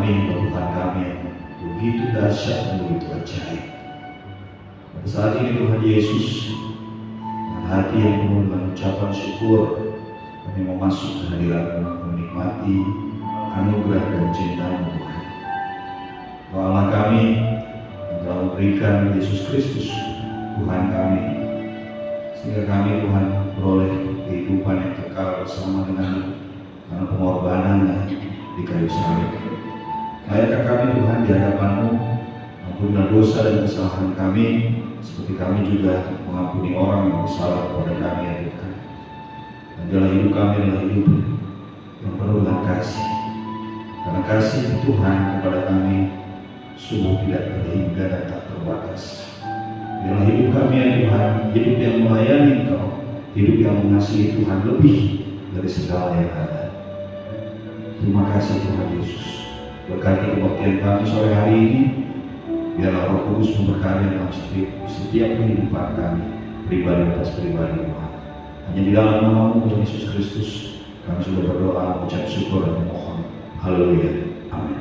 kami, Tuhan kami yang begitu dahsyat dan begitu ajaib. Pada saat ini Tuhan Yesus, dengan hati yang penuh dengan ucapan syukur, kami mau masuk ke hadirat-Mu, menikmati anugerah dan cinta-Mu Tuhan. Kau Allah kami yang telah memberikan Yesus Kristus Tuhan kami, sehingga kami Tuhan beroleh kehidupan yang kekal bersama dengan-Mu karena pengorbanannya di kayu salib. Layakkah kami Tuhan di hadapan-Mu, ampunilah dosa dan kesalahan kami, seperti kami juga mengampuni orang yang bersalah kepada kami ya Tuhan. Dan dalam hidup kami adalah hidup yang penuh dengan kasih, karena kasih Tuhan kepada kami sungguh tidak terhingga dan tak terbatas. Dalam hidup kami ya Tuhan, hidup yang melayani Engkau, hidup yang mengasihi Tuhan lebih dari segala yang ada. Terima kasih Tuhan Yesus. Berkati kebaktian kami sore hari ini, biarlah Roh Kudus memberkati dalam setiap kehidupan kami, pribadi atas pribadi Tuhan. Hanya di dalam nama-Mu Tuhan Yesus Kristus kami sudah berdoa, mengucap syukur dan memohon. Haleluya. Amin.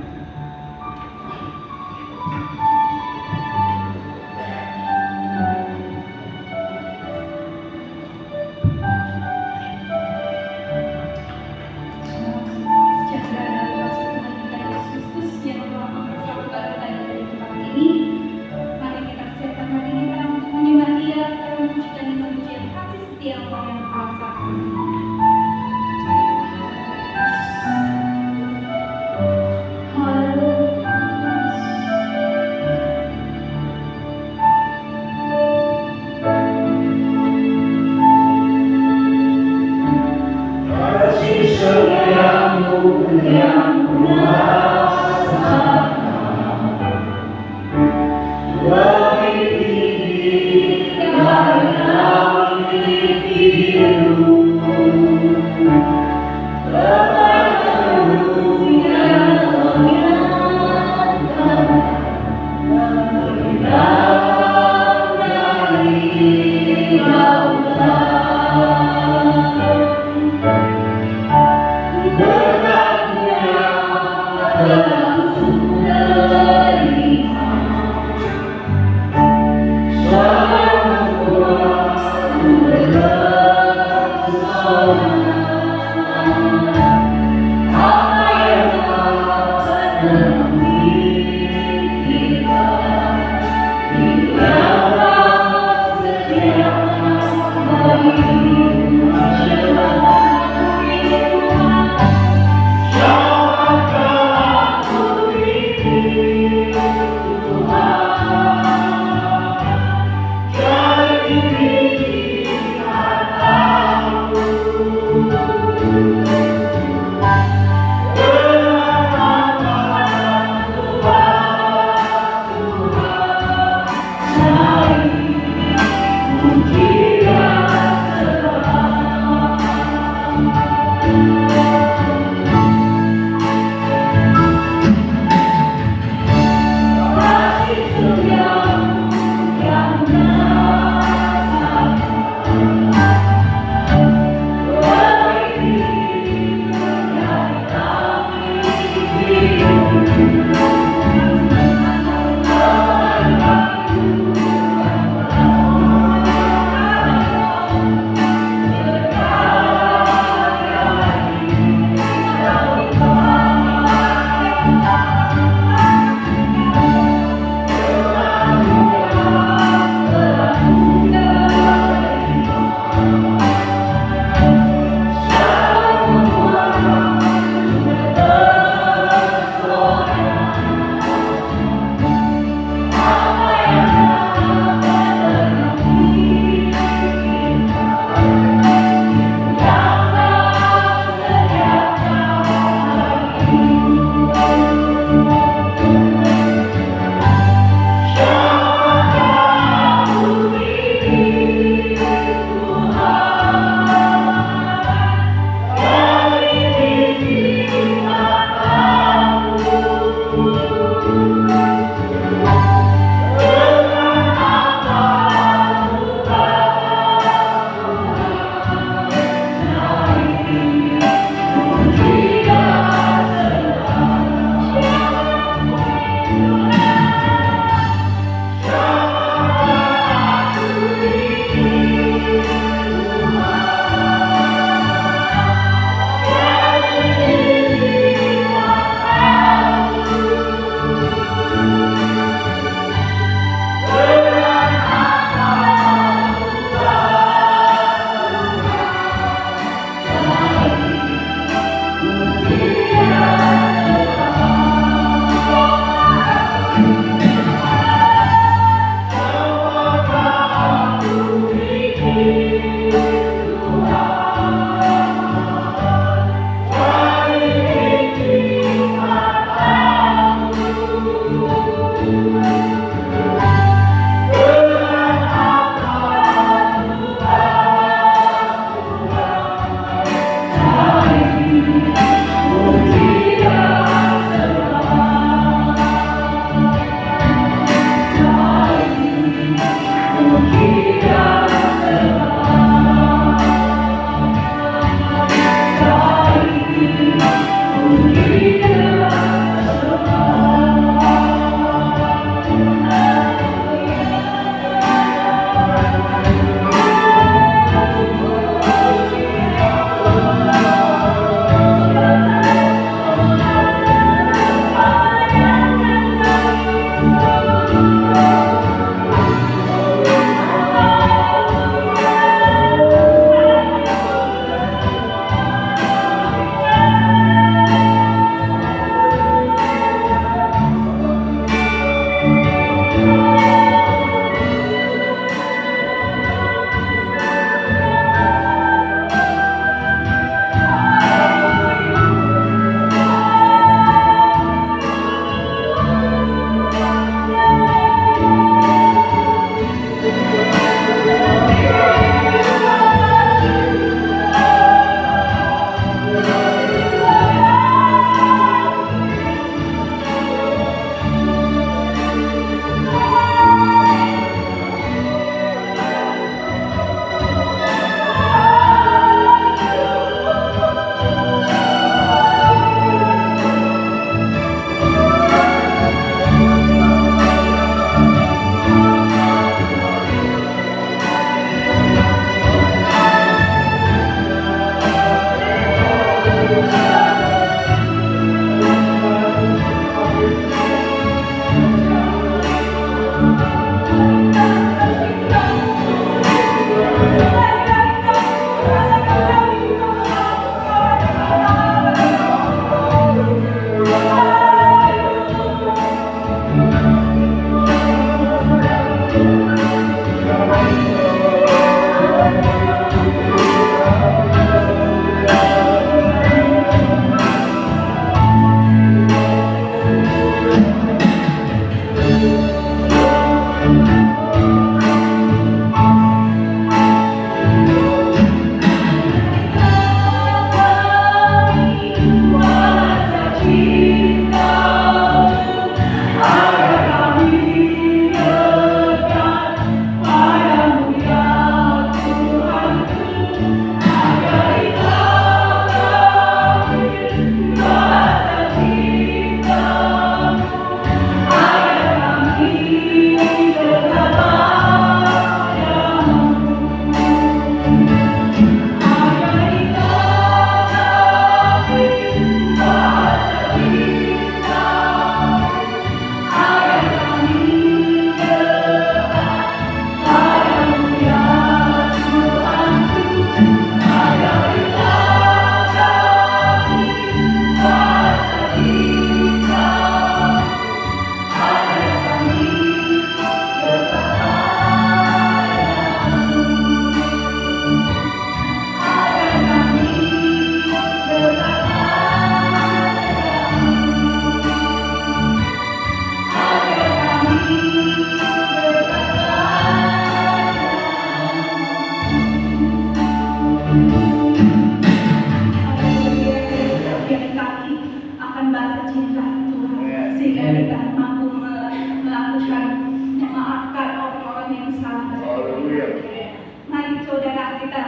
saat kita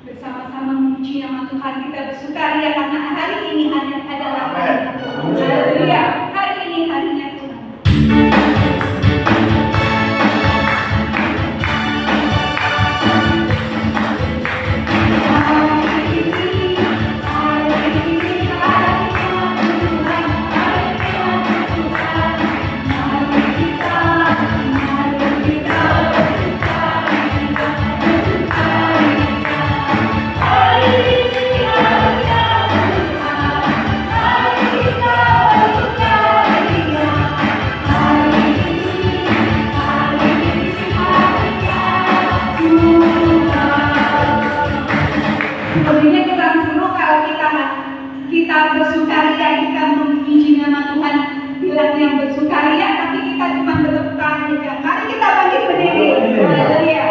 bersama-sama memuji nama Tuhan, kita bersukaria karena hari ini adalah hari Tuhan. Haleluya. Hari ini harinya Tuhan. Sebenarnya kurang seru kalau kita bersukaria, kita memuji nama Tuhan, bilang yang bersukaria, tapi kita cuma bertepuk tangan aja. Mari kita bangkit berdiri. Haleluya.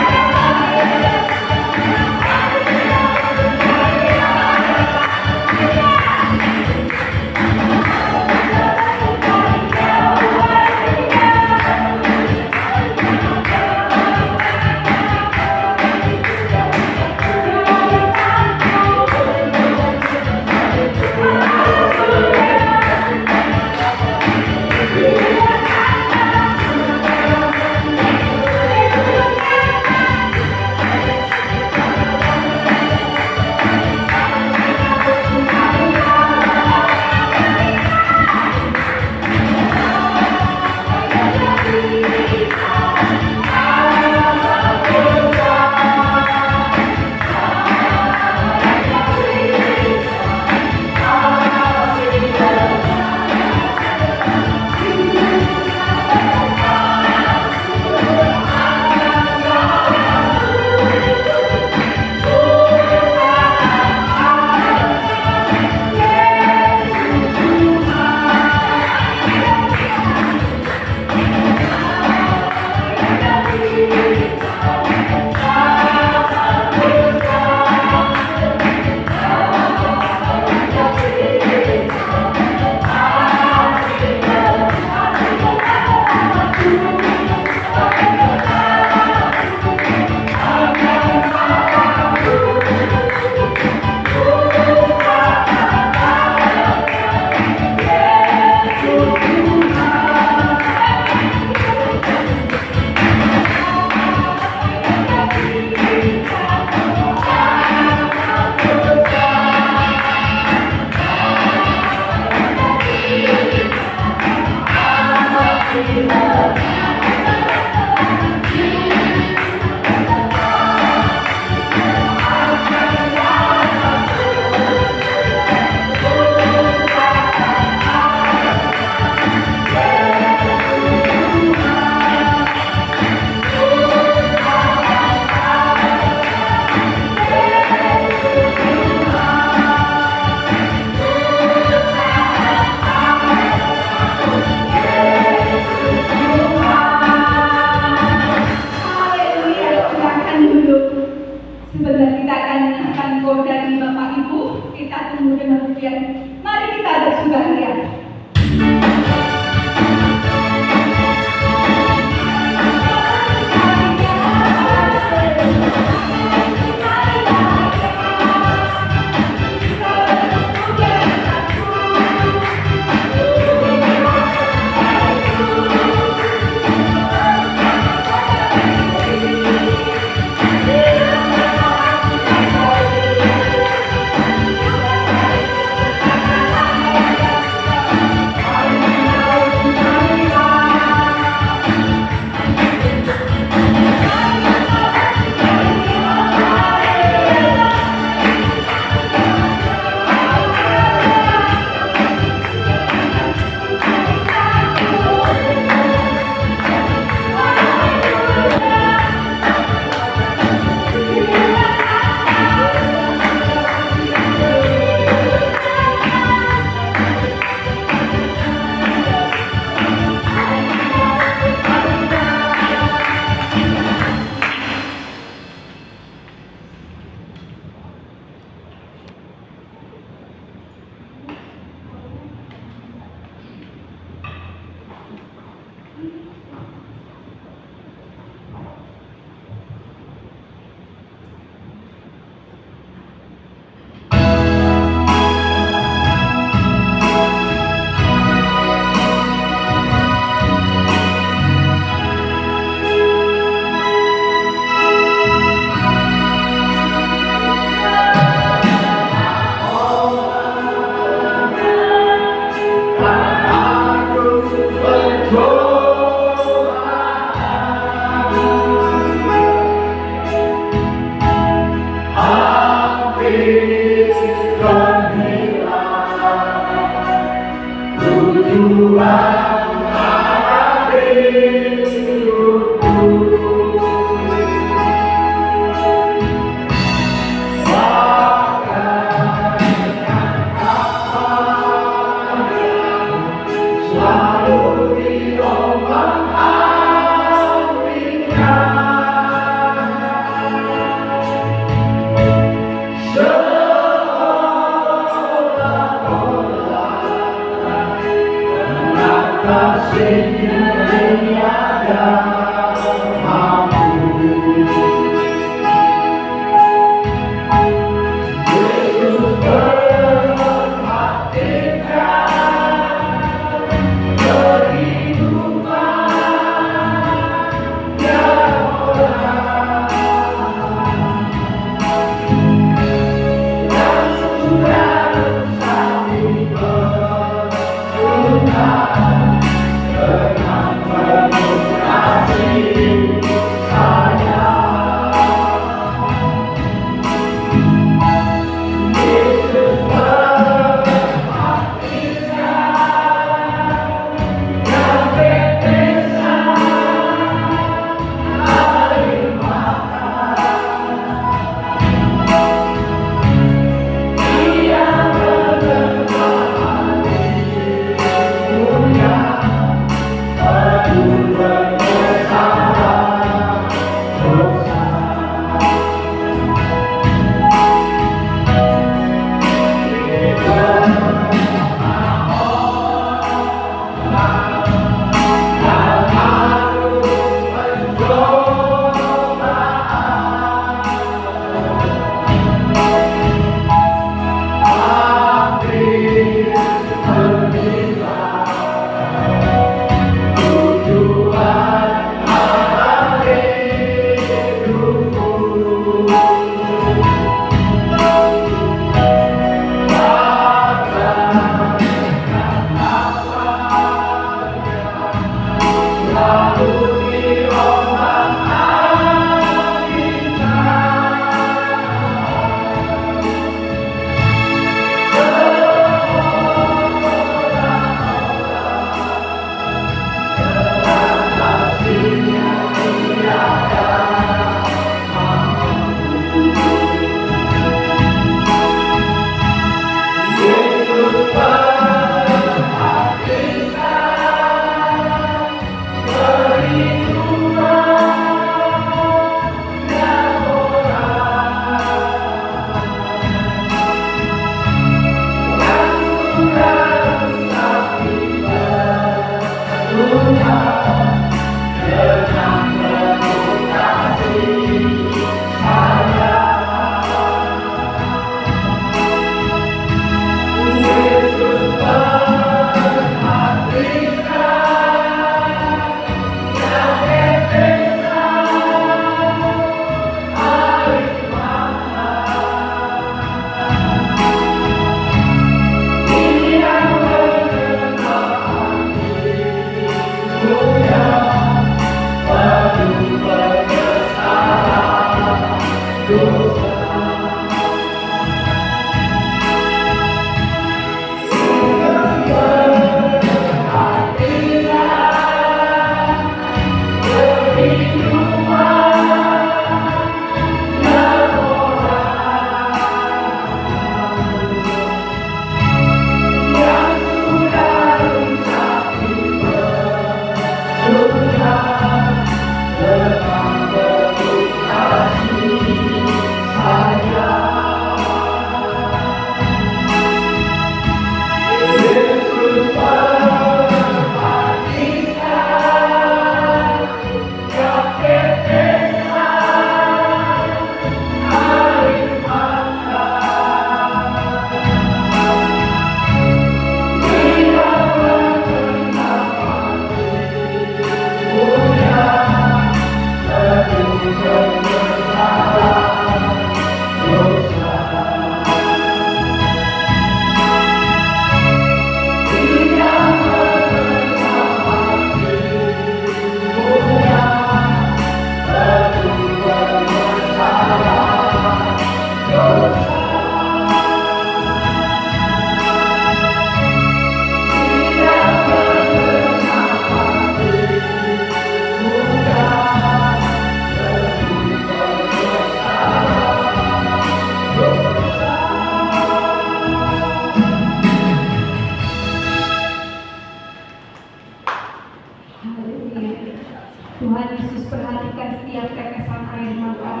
Tuhan Yesus perhatikan setiap tetesan air mata,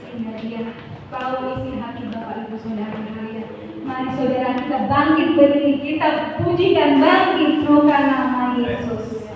sehingga dia tahu isi hati Bapak Ibu Saudara kalian. Mari saudara kita bangkit berdiri, kita pujikan bangkit semoga nama Yesus.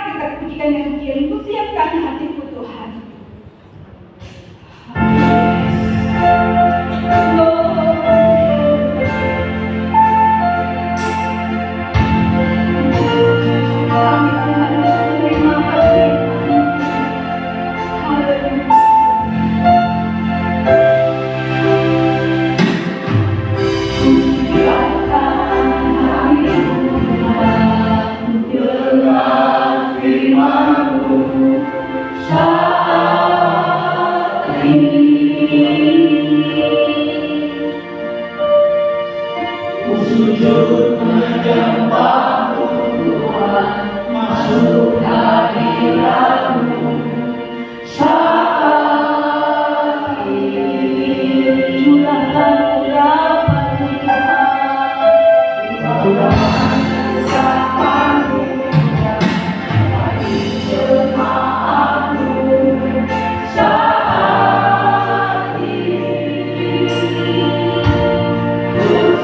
kita pujikan yang kirim, siapkan hatiku Tuhan. Kami Tuhan terima kasih. Haleluya. Sujud menyembahmu Tuhan, masuk hadiratmu saat ini. Curahkan urapanmu Tuhan, curahkan urapanmu bagi jemaatmu saat ini.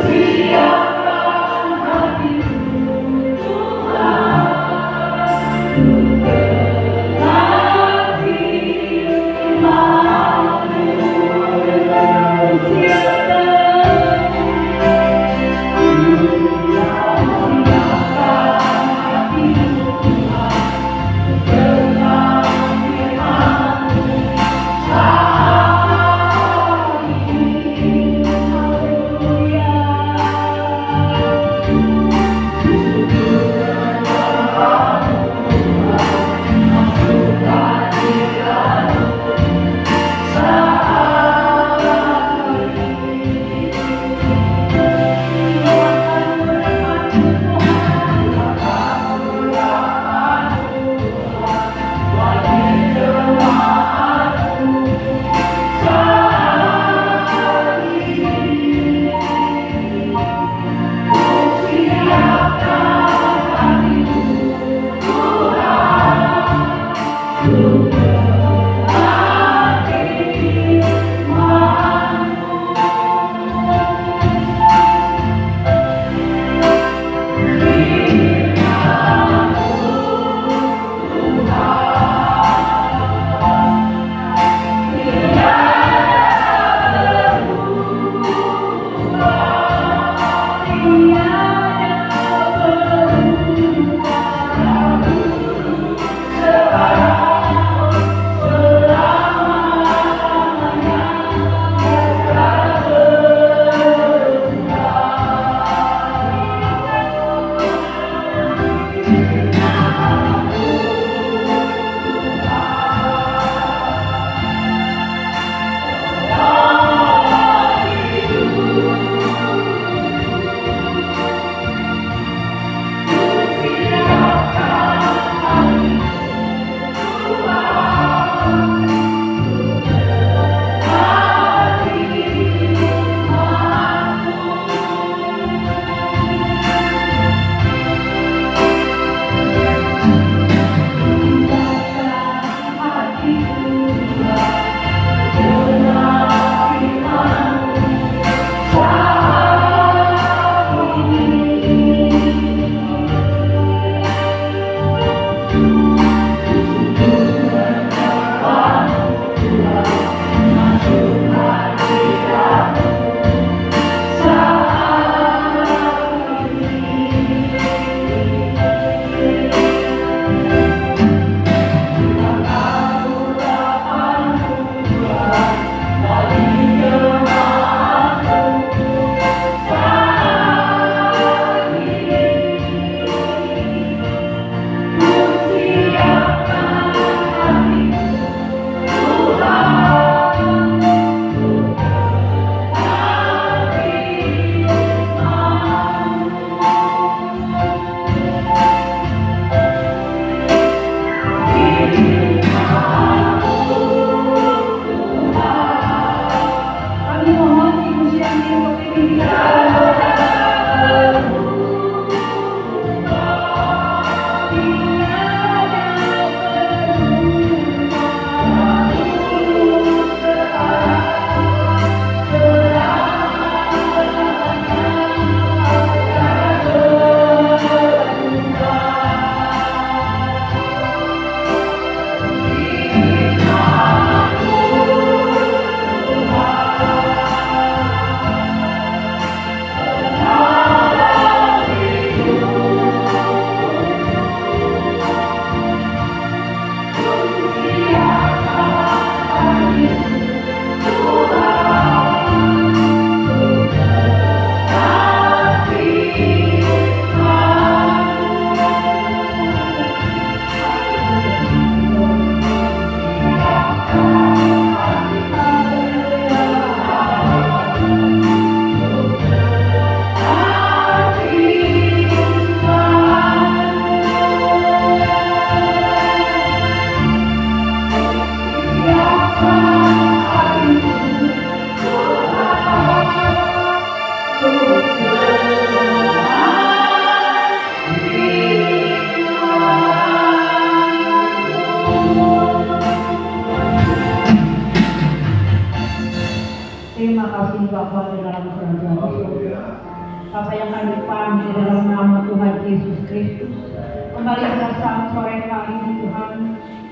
Siapkan hatiku Tuhan. Bapa di dalam kerajaan surga. Bapa yang kami panggil dalam nama Tuhan Yesus Kristus. Kembali pada saat sore hari ini Tuhan,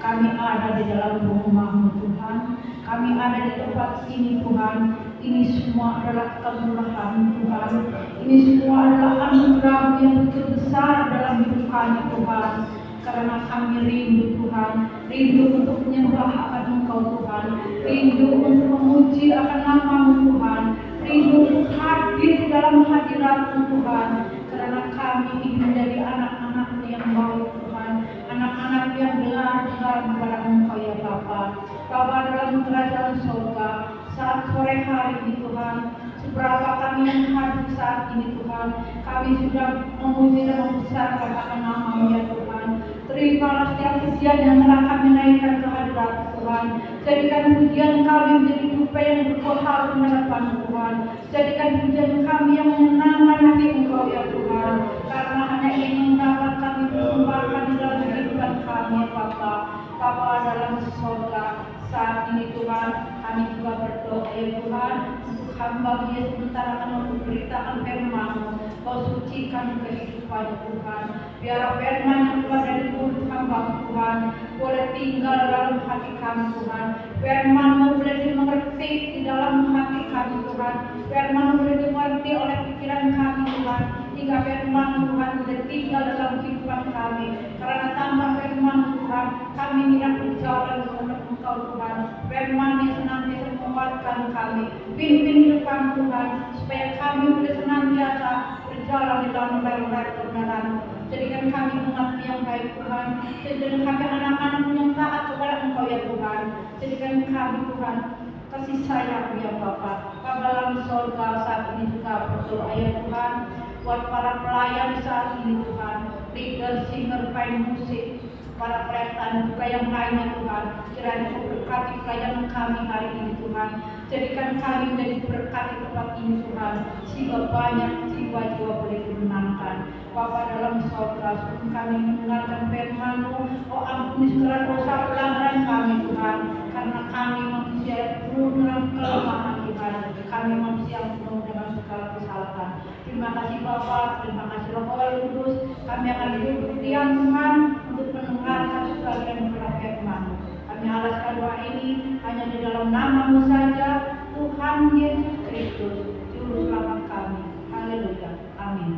kami ada di dalam rumah-Mu Tuhan. Kami ada di tempat ini Tuhan. Ini semua adalah kemurahan Tuhan. Ini semua adalah anugerah yang begitu besar dalam hidup kami Tuhan. Karena kami rindu Tuhan, rindu untuk menyembah akan Engkau Tuhan, rindu untuk memuji akan nama-Mu Tuhan, rindu untuk hadir di dalam hadirat-Mu Tuhan. Karena kami ingin menjadi anak-anak-Mu yang baik Tuhan, anak-anak yang benar-benar kepada Engkau ya Bapa. Bapa dalam kerajaan surga, saat sore hari ini Tuhan, seberapa kami yang hadir saat ini Tuhan, kami sudah memuji dan membesarkan akan nama-Mu ya Tuhan. Terimalah setiap pujian yang telah kami naikkan ke hadirat Tuhan. Jadikan pujian kami menjadi dupa yang berkohar di hadapan Tuhan. Jadikan pujian kami yang menyenangkan hati Engkau ya Tuhan. Karena hanya ingin dapat kami persembahkan di dalam kehidupan kami ya Bapa. Bapa dalam surga, saat ini Tuhan, kami juga berdoa ya Tuhan, untuk hamba-Mu yang sebentar akan memberitakan firman-Mu. Kau sucikan kehidupan Tuhan. Biar firman yang keluar dari mulut hamba Tuhan boleh tinggal dalam hati kami Tuhan. Firman-Mu boleh dimengerti di dalam hati kami Tuhan. Firman-Mu boleh dimengerti oleh pikiran kami Tuhan. Hingga firman Tuhan boleh tinggal dalam kehidupan kami. Karena tanpa firman Tuhan, kami tidak berjalan menurut Engkau Tuhan. Firman yang senantiasa menguatkan kami. Pimpin hidup kami Tuhan, supaya kami boleh senantiasa berjalan di dalam baik kebenaran. Jadikan kami umat yang baik Tuhan. Jadikan kami anak-anak yang taat kepada Engkau ya Tuhan. Jadikan kami Tuhan kasih sayang ya Bapa. Bapa dalam surga, saat ini juga berdoa ya Tuhan buat para pelayan saat ini Tuhan, leader, singer, pemain musik, para pelayan juga yang lainnya Tuhan. Kiranya Kau berkati pelayanan kami hari ini Tuhan. Jadikan kami menjadi berkat di tempat ini Tuhan, sehingga banyak jiwa-jiwa boleh dimenangkan. Bapa dalam surga, sebelum kami mendengarkan firman-Mu, oh ampuni segala dosa pelanggaran kami Tuhan, karena kami manusia penuh dengan kelemahan Tuhan. Kami manusia yang penuh dengan segala kesalahan. Terima kasih Bapa, terima kasih Roh Kudus. Kami akan duduk diam Tuhan untuk mendengarkan sebagian daripada firman-Mu. Kami alaskan doa ini hanya di dalam nama-Mu saja, Tuhan Yesus Kristus, Juru Selamat kami. Haleluya. Amin.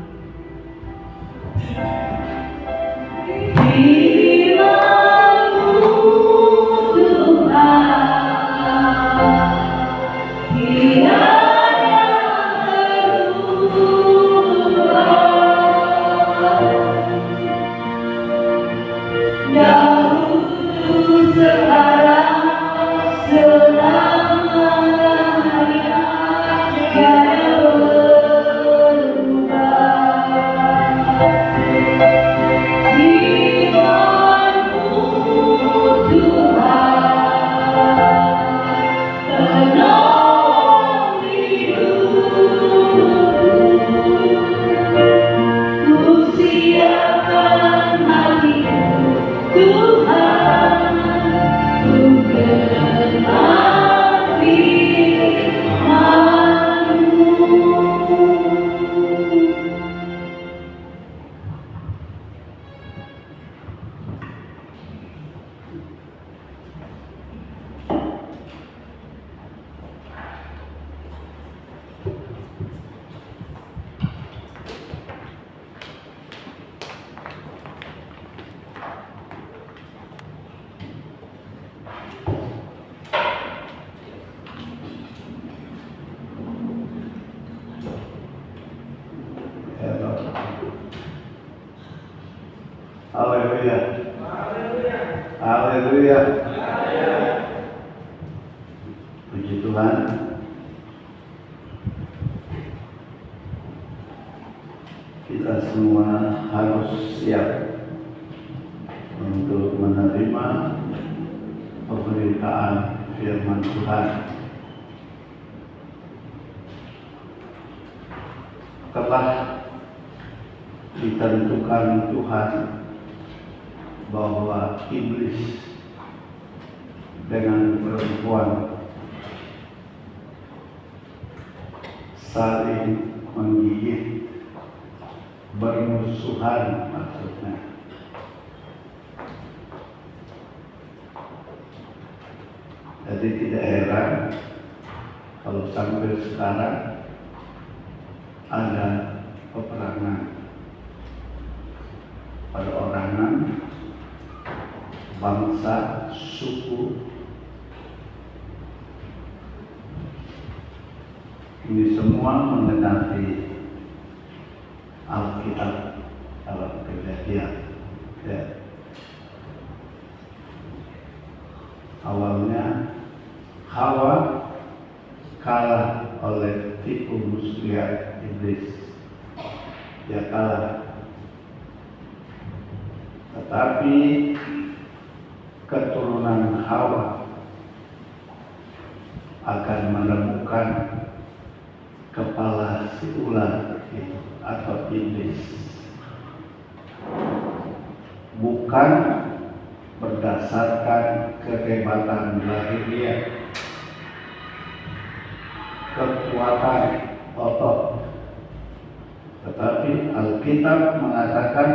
Haleluya. Haleluya. Puji Tuhan. Kita semua harus siap untuk menerima pemberitaan firman Tuhan. Telah ditentukan Tuhan bahwa iblis dengan perempuan saling menggigit, bermusuhan maksudnya. Jadi tidak heran kalau sampai sekarang ada peperangan, perorangan, bangsa, suku. Ini semua mengenai Alkitab dalam Kejadian. Ya. Awalnya Hawa kalah oleh tipu muslihat iblis. Dia kalah. Tetapi keturunan Hawa akan menemukan kepala si ular itu atau iblis, bukan berdasarkan kehebatan lahiriah, kekuatan otot, tetapi Alkitab mengatakan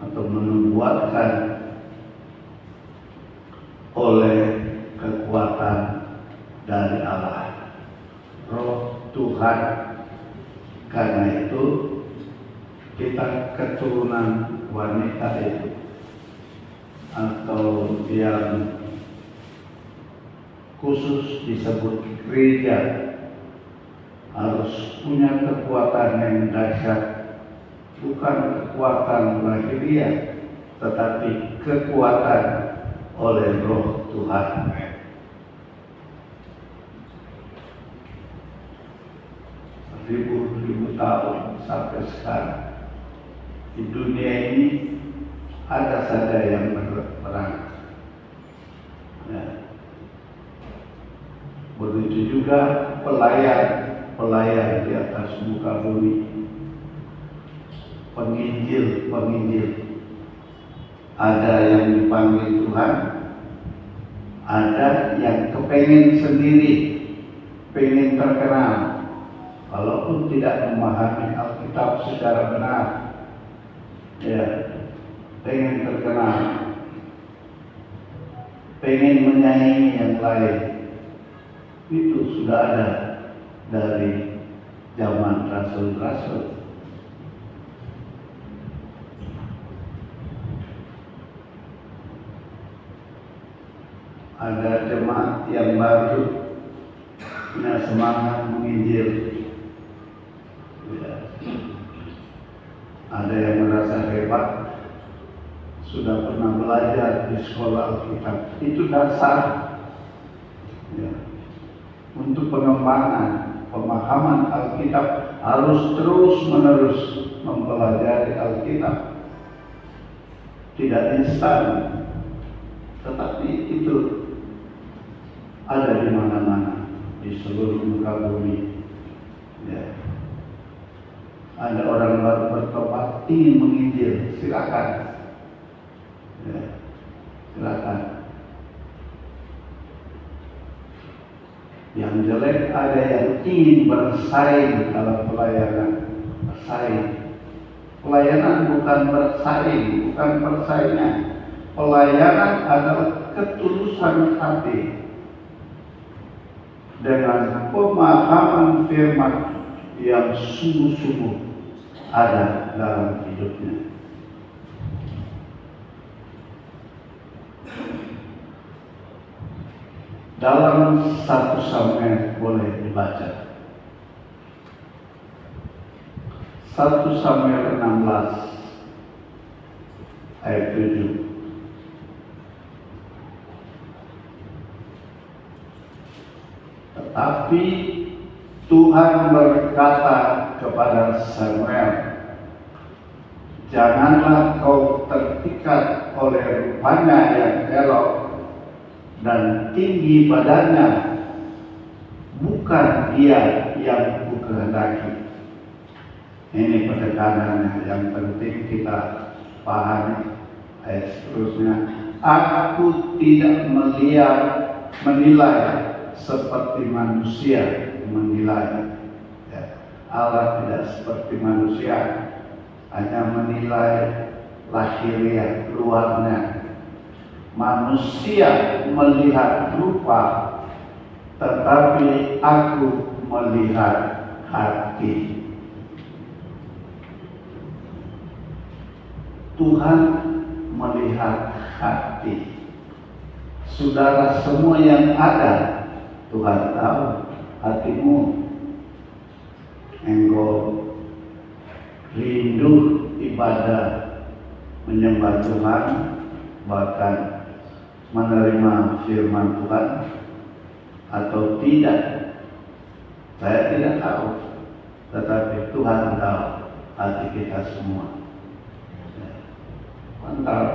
atau menubuatkan oleh kekuatan dari Allah, Roh Tuhan. Karena itu kita keturunan wanita itu atau yang khusus disebut gereja harus punya kekuatan yang dahsyat, bukan kekuatan lahiriah tetapi kekuatan oleh Roh Tuhan. Ribu-ribu tahun sampai sekarang di dunia ini ada saja yang berperang. Ya. Begitu juga pelayan di atas muka bumi, penginjil. Ada yang dipanggil Tuhan, ada yang kepengen sendiri, pengen terkenal. Walaupun tidak memahami Alkitab secara benar, ya, pengen terkenal, pengen menyaingi yang lain. Itu sudah ada dari zaman rasul-rasul. Ada jemaat yang baru punya semangat menginjil. Ya. Ada yang merasa hebat, sudah pernah belajar di sekolah Alkitab. Itu dasar, ya. Untuk pengembangan pemahaman Alkitab harus terus-menerus mempelajari Alkitab. Tidak instan, tetapi itu ada di mana-mana, di seluruh muka bumi. Ya. Ada orang baru bertobat ingin menginjil, silakan. Ya, silakan. Yang jelek ada yang ingin bersaing dalam pelayanan, bersaing. Pelayanan bukan bersaing, bukan persaingan. Pelayanan adalah ketulusan hati dengan pemahaman firman yang sungguh-sungguh ada dalam hidupnya. Dalam 1 Samuel boleh dibaca 1 Samuel 16 ayat 7. Tetapi Tuhan berkata kepada Samuel, janganlah kau terpikat oleh rupanya yang elok dan tinggi badannya, bukan dia yang kukehendaki. Ini penekanan yang penting kita pahami. Ayat seterusnya, aku tidak menilai seperti manusia menilai. Allah tidak seperti manusia, hanya menilai lahiriah luarnya. Manusia melihat rupa, tetapi aku melihat hati. Tuhan melihat hati. Saudara semua yang ada, Tuhan tahu hatimu. Engkau rindu ibadah, menyembah Tuhan, bahkan menerima firman Tuhan atau tidak, saya tidak tahu, tetapi Tuhan tahu hati kita semua. Mantap.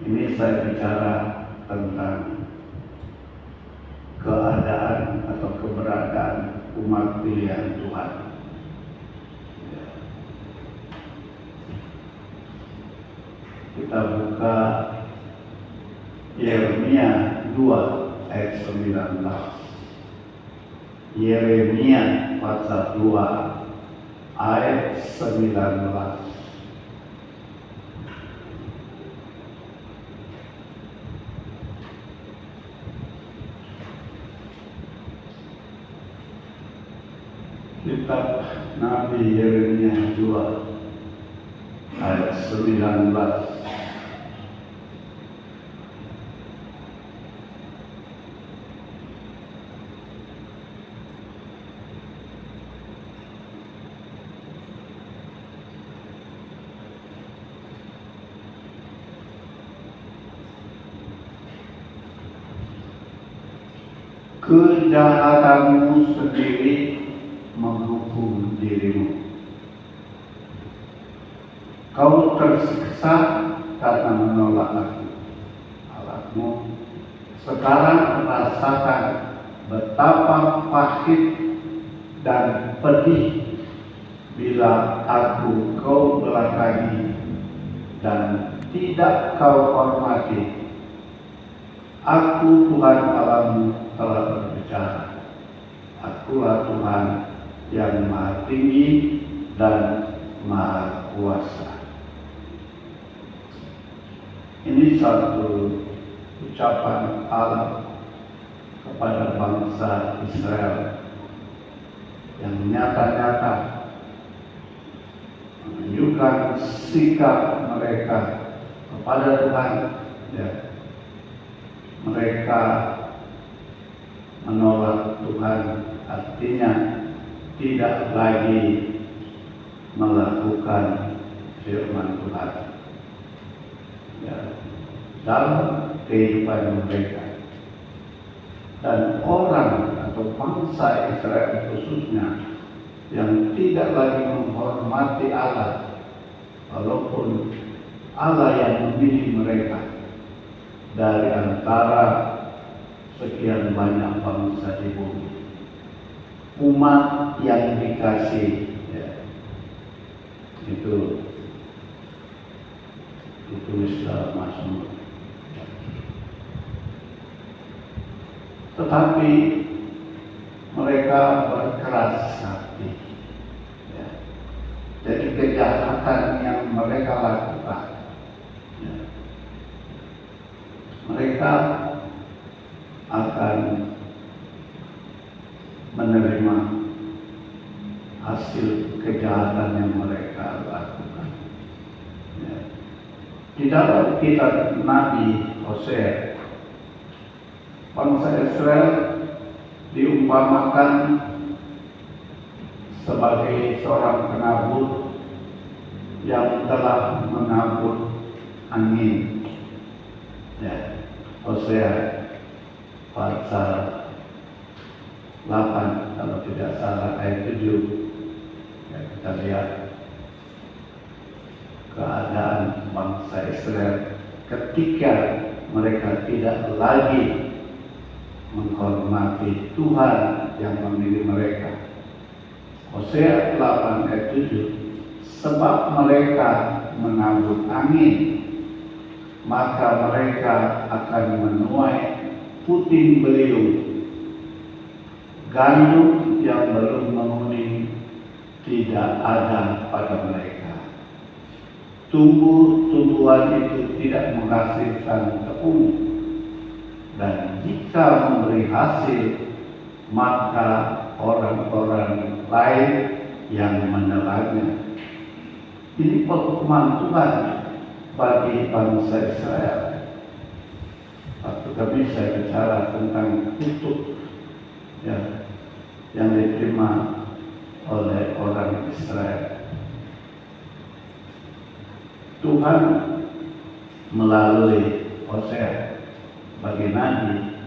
Ini saya bicara tentang keadaan atau keberadaan umat pilihan Tuhan. Kita buka Yeremia 2 ayat 19. Yeremia pasal 2 ayat 19. Kitab Nabi Yeremia 2 ayat 19. Kejahatanmu sendiri menghukum dirimu. Kau tersiksa karena menolak aku, Allahmu. Sekarang rasakan betapa pahit dan pedih bila aku kau belakangi dan tidak kau hormati. Aku Tuhan Allahmu telah berbicara. Akulah Tuhan yang maha tinggi dan maha kuasa. Ini satu ucapan Allah kepada bangsa Israel yang nyata-nyata menunjukkan sikap mereka kepada Tuhan. Ya. Mereka menolak Tuhan, artinya tidak lagi melakukan firman Tuhan ya, dalam kehidupan mereka. Dan orang atau bangsa Israel khususnya yang tidak lagi menghormati Allah, walaupun Allah yang memilih mereka dari antara sekian banyak bangsa di bumi. Umat yang dikasih ya, itu ditulis dalam Mazmur. Tetapi mereka berkeras hati ya. Jadi kejahatan yang mereka lakukan ya, mereka akan menerima hasil kejahatan yang mereka lakukan. Ya. Di dalam kitab Nabi Hosea, bangsa Israel diumpamakan sebagai seorang penabur yang telah menabur angin. Ya. Hosea pasal 8 kalau tidak salah ayat 7 ya, kita lihat keadaan bangsa Israel ketika mereka tidak lagi menghormati Tuhan yang memilih mereka. Hosea 8 ayat 7, sebab mereka menabur angin, maka mereka akan menuai puting beliung. Gandum yang belum menguning tidak ada pada mereka. Tumbuh-tumbuhan itu tidak menghasilkan tepung, dan jika memberi hasil, maka orang-orang lain yang menelannya. Ini penghukuman Tuhan bagi bangsa Israel. Waktu kami saya bicara tentang kutuk ya, yang diterima oleh orang Israel. Tuhan melalui Hosea bagi nabi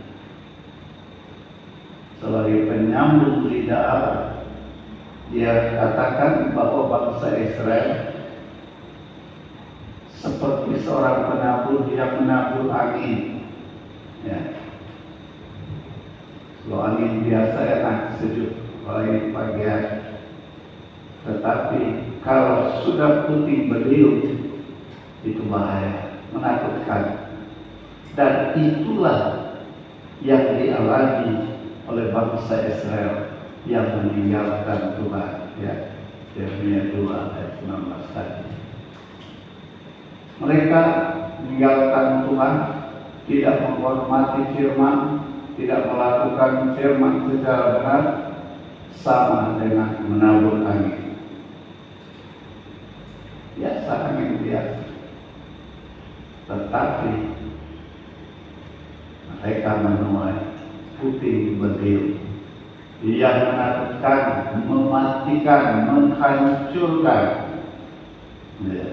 sebagai penyambung lidah Allah, dia katakan bahwa bangsa Israel seperti seorang penabur yang menabur angin. Ya. Kalau angin biasa enak, sejuk, apalagi pagi hari. Tetapi kalau sudah puting beliung, itu bahaya, menakutkan. Dan itulah yang dialami oleh bangsa Israel yang meninggalkan Tuhan. Ya, Yeremia 2 ayat 19 tadi. Mereka meninggalkan Tuhan, tidak menghormati firman, tidak melakukan firman secara benar, sama dengan menabur angin. Biasa angin biasa. Tetapi mereka menuai puting beliung yang menakutkan, mematikan, menghancurkan. Ya.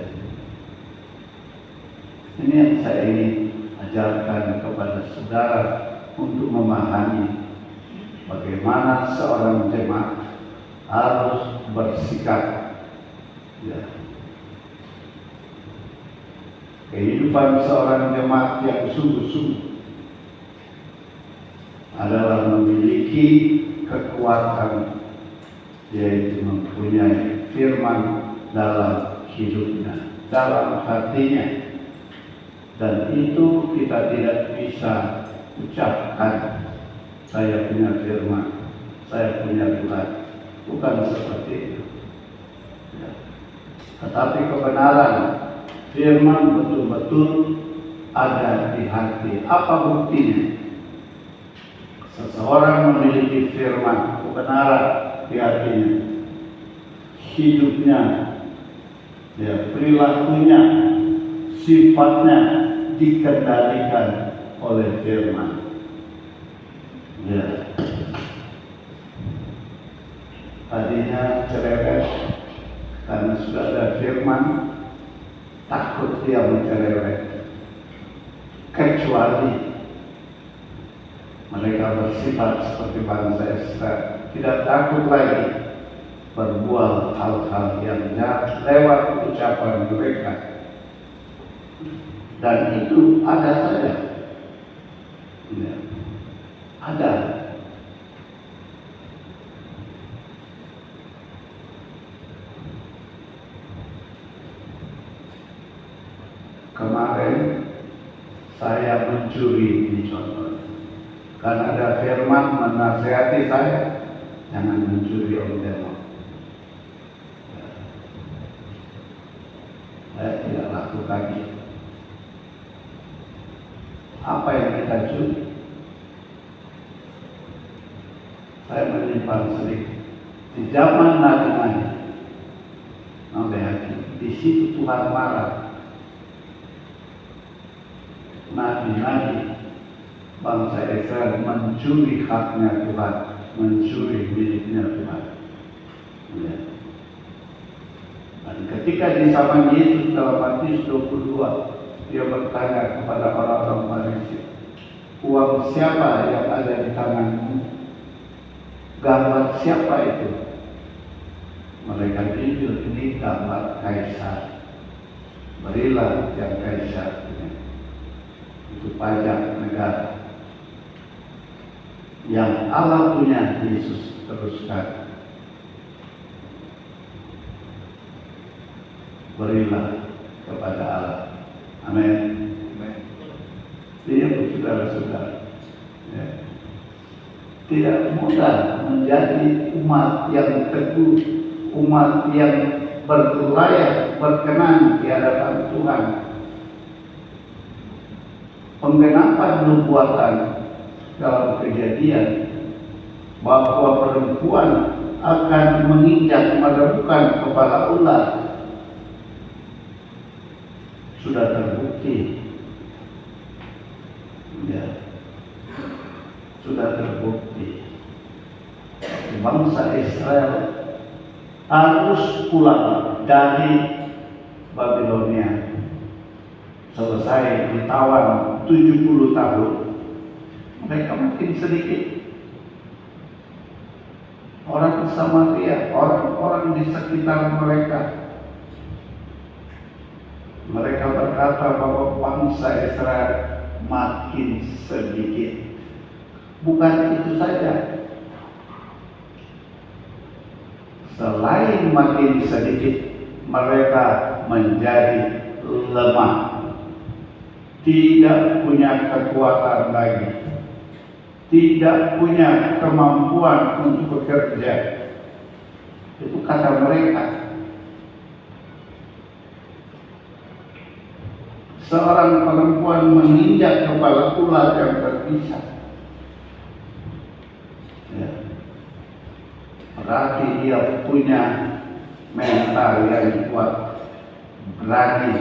Ini yang saya ingin ajarkan kepada saudara untuk memahami bagaimana seorang jemaat harus bersikap. Ya. Kehidupan seorang jemaat yang sungguh-sungguh adalah memiliki kekuatan, yaitu mempunyai firman dalam hidupnya, dalam hatinya. Dan itu kita tidak bisa ucapkan, saya punya firman, saya punya Tuhan. Bukan seperti itu. Ya. Tetapi kebenaran firman betul-betul ada di hati. Apa buktinya? Seseorang memiliki firman, kebenaran di hatinya, hidupnya, ya, perilakunya, sifatnya dikendalikan oleh firman. Ya. Tadinya cerewet, karena sudah ada firman, takut dia mencerewet. Kecuali mereka bersifat seperti bangsa Israel, tidak takut lagi berbuat hal-hal yang jahat lewat ucapan mereka. Dan itu ada saja. Ya. Ada. Kemarin saya mencuri di contoh. Karena ada firman menasihati saya, jangan mencuri om demo. Saya tidak lakukan itu. Apa yang kita curi? Saya menyimpan sedikit. Di zaman Nabi di situ Tuhan marah. Nabi bangsa Israel mencuri haknya Tuhan, mencuri miliknya Tuhan. Ya. Dan ketika di zaman Yesus dalam Matius 22, dia bertanya kepada orang-orang Farisi, uang siapa yang ada di tanganmu? Gambar siapa itu? Mereka jujur, ini gambar Kaisar. Berilah yang Kaisar. Itu pajak negara. Yang Allah punya, Yesus teruskan. Berilah kepada Allah. Amin. Dia saudara-saudara. Ya. Tidak mudah menjadi umat yang teguh, umat yang berlayak berkenan di hadapan Tuhan. Penggenapan nubuatan dalam Kejadian bahwa perempuan akan menginjak merebutkan kepala ular sudah terbukti. Ya, sudah terbukti. Bangsa Israel harus pulang dari Babilonia. Selesai ditawan 70 tahun, mereka makin sedikit. Orang Samaria, orang-orang di sekitar mereka berkata bahwa bangsa Israel makin sedikit. Bukan itu saja, selain makin sedikit, mereka menjadi lemah, tidak punya kekuatan lagi, tidak punya kemampuan untuk bekerja. Itu kata mereka. Seorang perempuan menginjak kepala ular yang terpisah. Ya. Berarti dia punya mental yang kuat, berani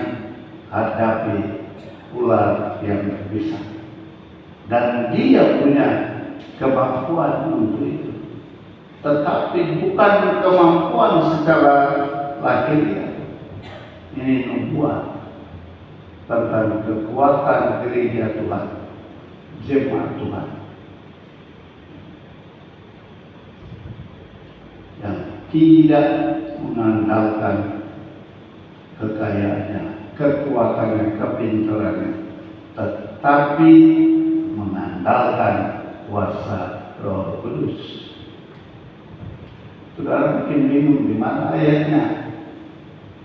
hadapi ular yang terpisah. Dan dia punya kemampuan untuk itu. Tetapi bukan kemampuan secara lahiriah. Ini nubuat tentang kekuatan gereja Tuhan, jemaat Tuhan, yang tidak mengandalkan kekayaannya, kekuatannya, kepintarannya, tetapi mengandalkan kuasa Roh Kudus. Saudara mungkin bingung di mana ayatnya.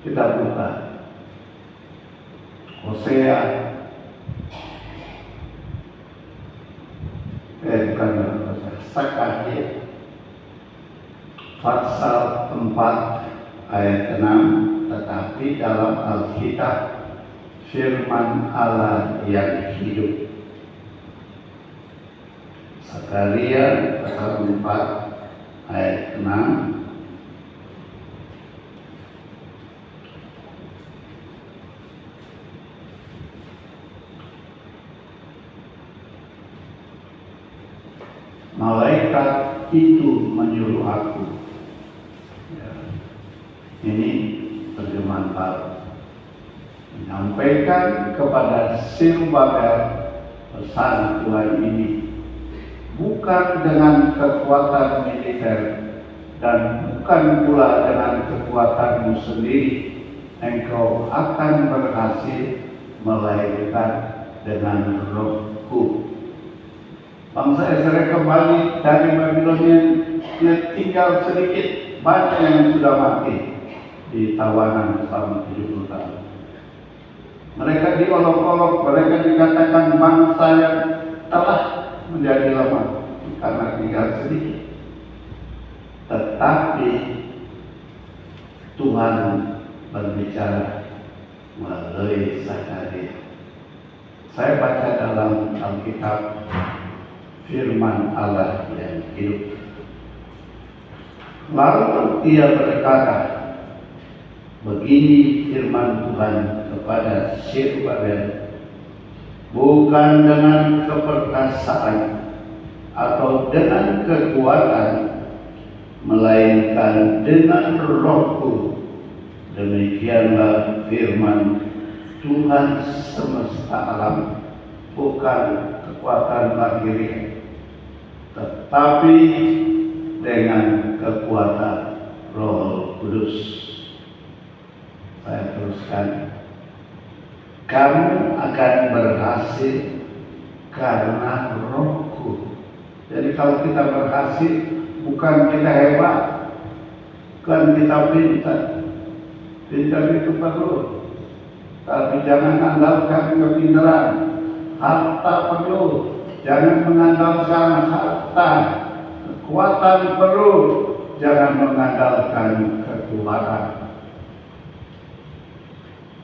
Kita buka Hosea, Sakaria pasal 4 ayat 6, tetapi dalam Alkitab firman Allah yang hidup. Sakaria pasal 4 ayat 6. Malaikat itu menyuruh aku. Ya. Ini terjemahan baru. Menyampaikan kepada Zerubabel pesan Tuhan ini. Bukan dengan kekuatan militer dan bukan pula dengan kekuatanmu sendiri. Engkau akan berhasil, melainkan dengan Rohku. Bangsa Israel kembali dari Babilonia, tinggal sedikit, banyak yang sudah mati di tawanan selama 70 tahun. Mereka diolok-olok, mereka dikatakan bangsa yang telah menjadi lemah karena tinggal sedikit. Tetapi Tuhan berbicara melalui Sakaria. Saya baca dalam Alkitab firman Allah yang hidup. Lalu ia berkata, begini firman Tuhan kepada Zerubabel, bukan dengan keperkasaan atau dengan kekuatan, melainkan dengan Rohku. Demikianlah firman Tuhan semesta alam, bukan kekuatan lahiriah, tetapi dengan kekuatan Roh Kudus. Saya teruskan, kamu akan berhasil karena Rohku. Jadi kalau kita berhasil, bukan kita hebat, bukan kita pintar. Pintar itu perlu, tapi jangan andalkan kepintaran. harta perlu, jangan mengandalkan harta. Kekuatan perlu, jangan mengandalkan kekuatan.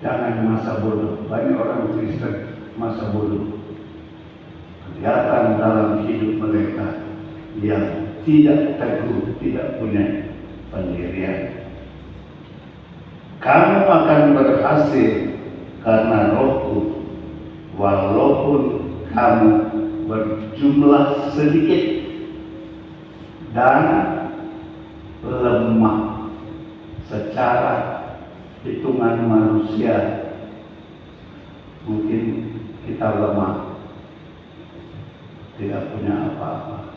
Jangan masa bodoh. Banyak orang Kristen masa bodoh. Kelihatan dalam hidup mereka yang tidak teguh, tidak punya pendirian. Kamu akan berhasil karena Rohku, walaupun kamu berjumlah sedikit dan lemah secara hitungan manusia. Mungkin kita lemah, tidak punya apa-apa.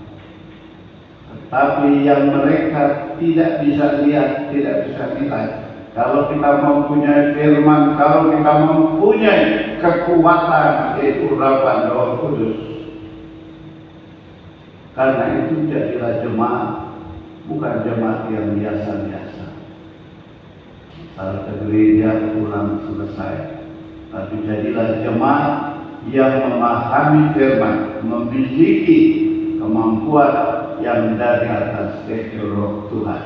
Tetapi yang mereka tidak bisa lihat, tidak bisa nilai. Kalau kita mempunyai firman, kalau kita mempunyai kekuatan, yaitu urapan Roh Kudus. Karena itu jadilah jemaat, bukan jemaat yang biasa-biasa. Salah ke gereja pulang selesai, tapi jadilah jemaat yang memahami firman, memiliki kemampuan yang dari atas Roh Tuhan.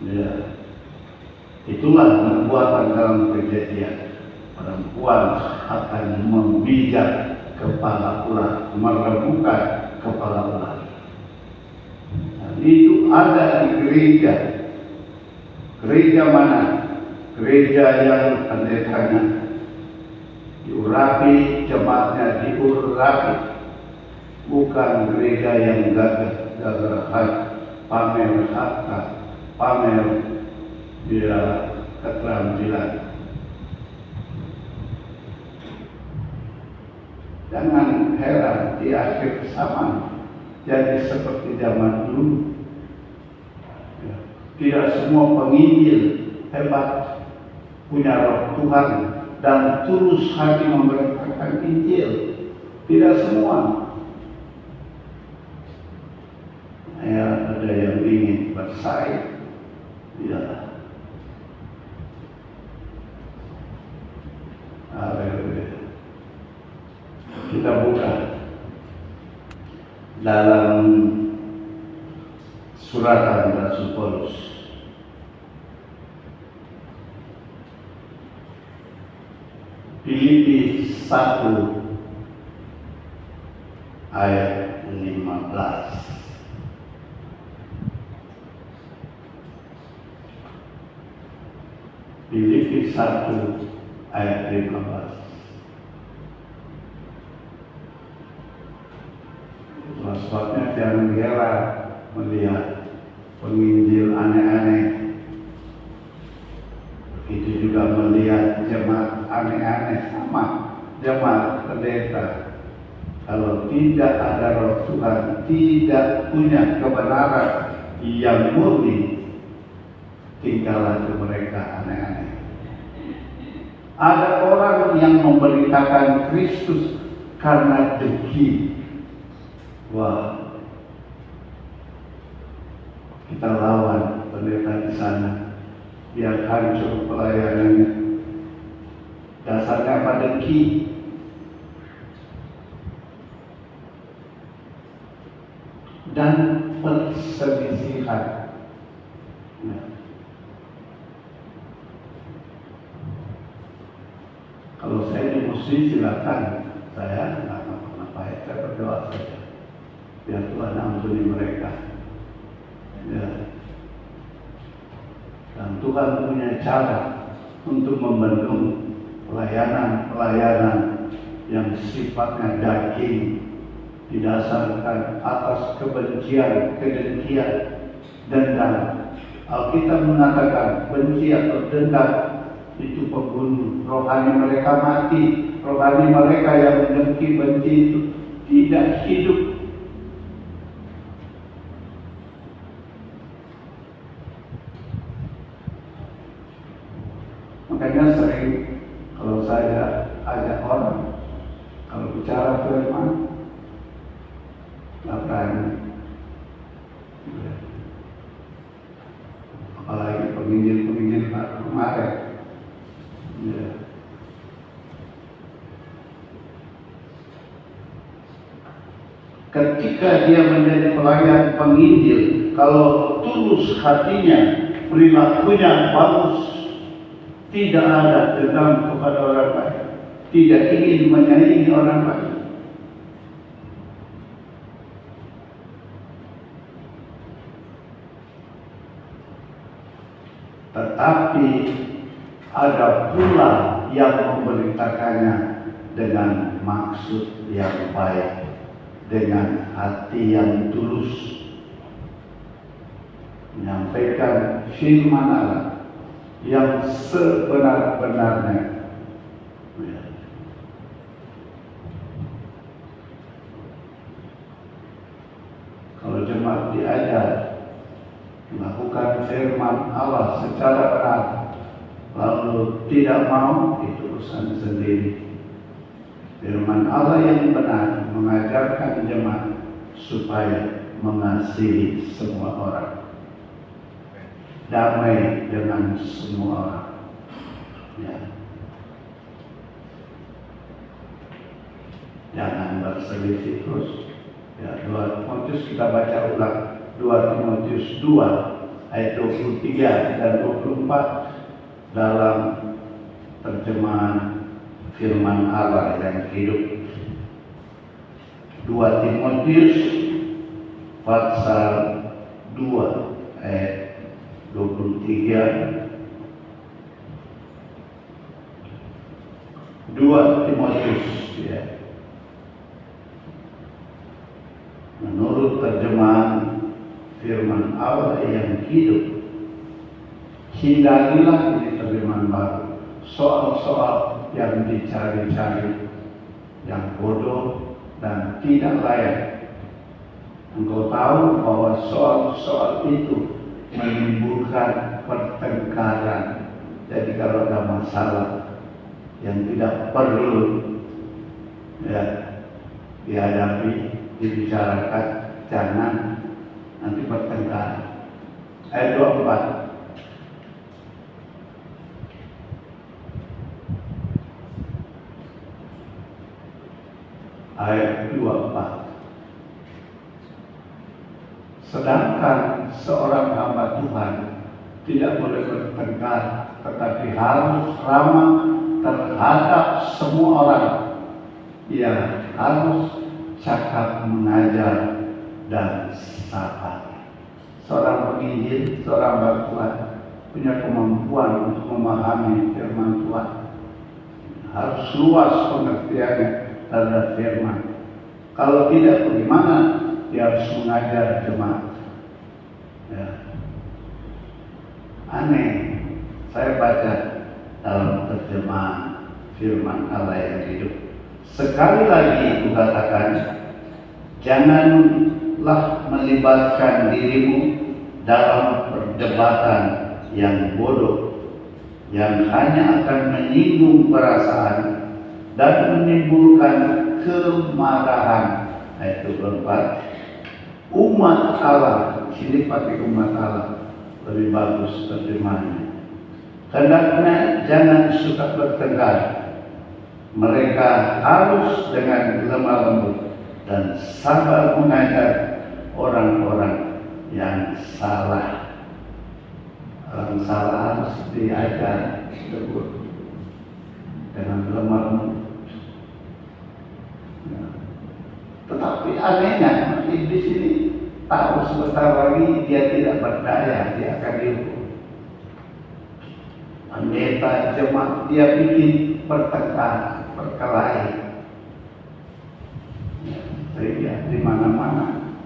Ya. Itulah perbuatan dalam Kejadian. Perempuan akan membijak kepala ular, merembukan kepala ular. Dan itu ada di gereja. Gereja mana? Gereja yang pendetanya diurapi, jemaatnya diurapi. Bukan gereja yang gagah-gagahan, pamer harta, pamer dia keterampilan. Jangan heran di akhir zaman jadi seperti zaman dulu. Ya. Tidak semua penginjil hebat, punya Roh Tuhan dan tulus hati memberitakan Injil. Tidak semua. Ya, ada yang ingin bersaing. Ya. Kita buka dalam suratan Rasul Paulus. Filipi 1 ayat 15. Filipi 1 ayat 15. Itulah sebabnya jangan heran melihat penginjil aneh-aneh. Begitu juga melihat jemaat aneh-aneh, sama jemaat pendeta. Kalau tidak ada Roh Tuhan, tidak punya kebenaran yang murni, tinggallah mereka aneh-aneh. Ada orang yang memberitakan Kristus karena dengki. Wah, kita lawan pendeta di sana, biar hancur pelayanannya. Dasarnya apa? Dengki. Dan perselisihan. Nah. Kalau saya dimusuhi silakan, saya nggak ngapa-ngapain, saya berdoa saja. Biar Tuhan ampuni mereka. Ya. Dan Tuhan punya cara untuk membendung pelayanan-pelayanan yang sifatnya daging, didasarkan atas kebencian, kedengkian, dendam. Alkitab mengatakan benci atau dendam itu pembunuh. Rohani mereka mati. Rohani mereka yang mendengki, benci itu tidak hidup. Makanya sering kalau saya ajak orang, kalau bicara firman, nggak berani. Apalagi penginjil-penginjil kemarin. Ya. ketika dia menjadi pelayan penginjil, kalau tulus hatinya, perilakunya bagus, tidak ada dendam kepada orang lain, tidak ingin menyaingi orang lain. Tetapi ada pula yang memberitakannya dengan maksud yang baik, dengan hati yang tulus, menyampaikan firman Allah yang sebenar-benarnya. Kalau jemaat diajar melakukan firman Allah secara benar, lalu tidak mau, itu urusan sendiri. Firman Allah yang benar mengajarkan jemaat supaya mengasihi semua orang, damai dengan semua orang. Ya. Jangan berselisih terus. Ya, 2 Timotius kita baca ulang, 2 Timotius 2 ayat 23 dan 24 dalam terjemahan firman Allah yang hidup. 2 Timotius pasal 2 ayat 23. 2 Timotius, ya. Menurut terjemahan firman Allah yang hidup, hindarilah, ini terjemahan baru, soal-soal yang dicari-cari, yang bodoh dan tidak layak. Engkau tahu bahwa soal-soal itu menimbulkan pertengkaran. Jadi kalau ada masalah yang tidak perlu dihadapi, dibicarakan, jangan nanti pertengkaran. Ayat 24. Ayat 24. Sedangkan seorang hamba Tuhan tidak boleh bertengkar, tetapi harus ramah terhadap semua orang. Ia harus cakap mengajar dan sabar. Seorang penginjil, seorang hamba Tuhan punya kemampuan untuk memahami firman Tuhan. Harus luas pengertiannya terhadap firman. Kalau tidak, bagaimana dia harus mengajar jemaat? Ya. Aneh, saya baca dalam terjemahan firman Allah yang hidup. Sekali lagi kukatakan, janganlah melibatkan dirimu dalam perdebatan yang bodoh, yang hanya akan menyinggung perasaan dan menimbulkan kemarahan. Ayat 24. Umat Allah, sini pakai umat Allah, lebih bagus terjemahannya. Hendaknya jangan suka bertengkar. Mereka harus dengan lemah lembut dan sabar mengajar orang-orang yang salah. Orang salah harus diajar dengan lemah lembut. Tetapi anehnya, iblis ini tahu sebentar lagi dia tidak berdaya, dia akan dihukum. Pendeta jemaat dia bikin pertengkaran, perkelahi. Sehingga di mana-mana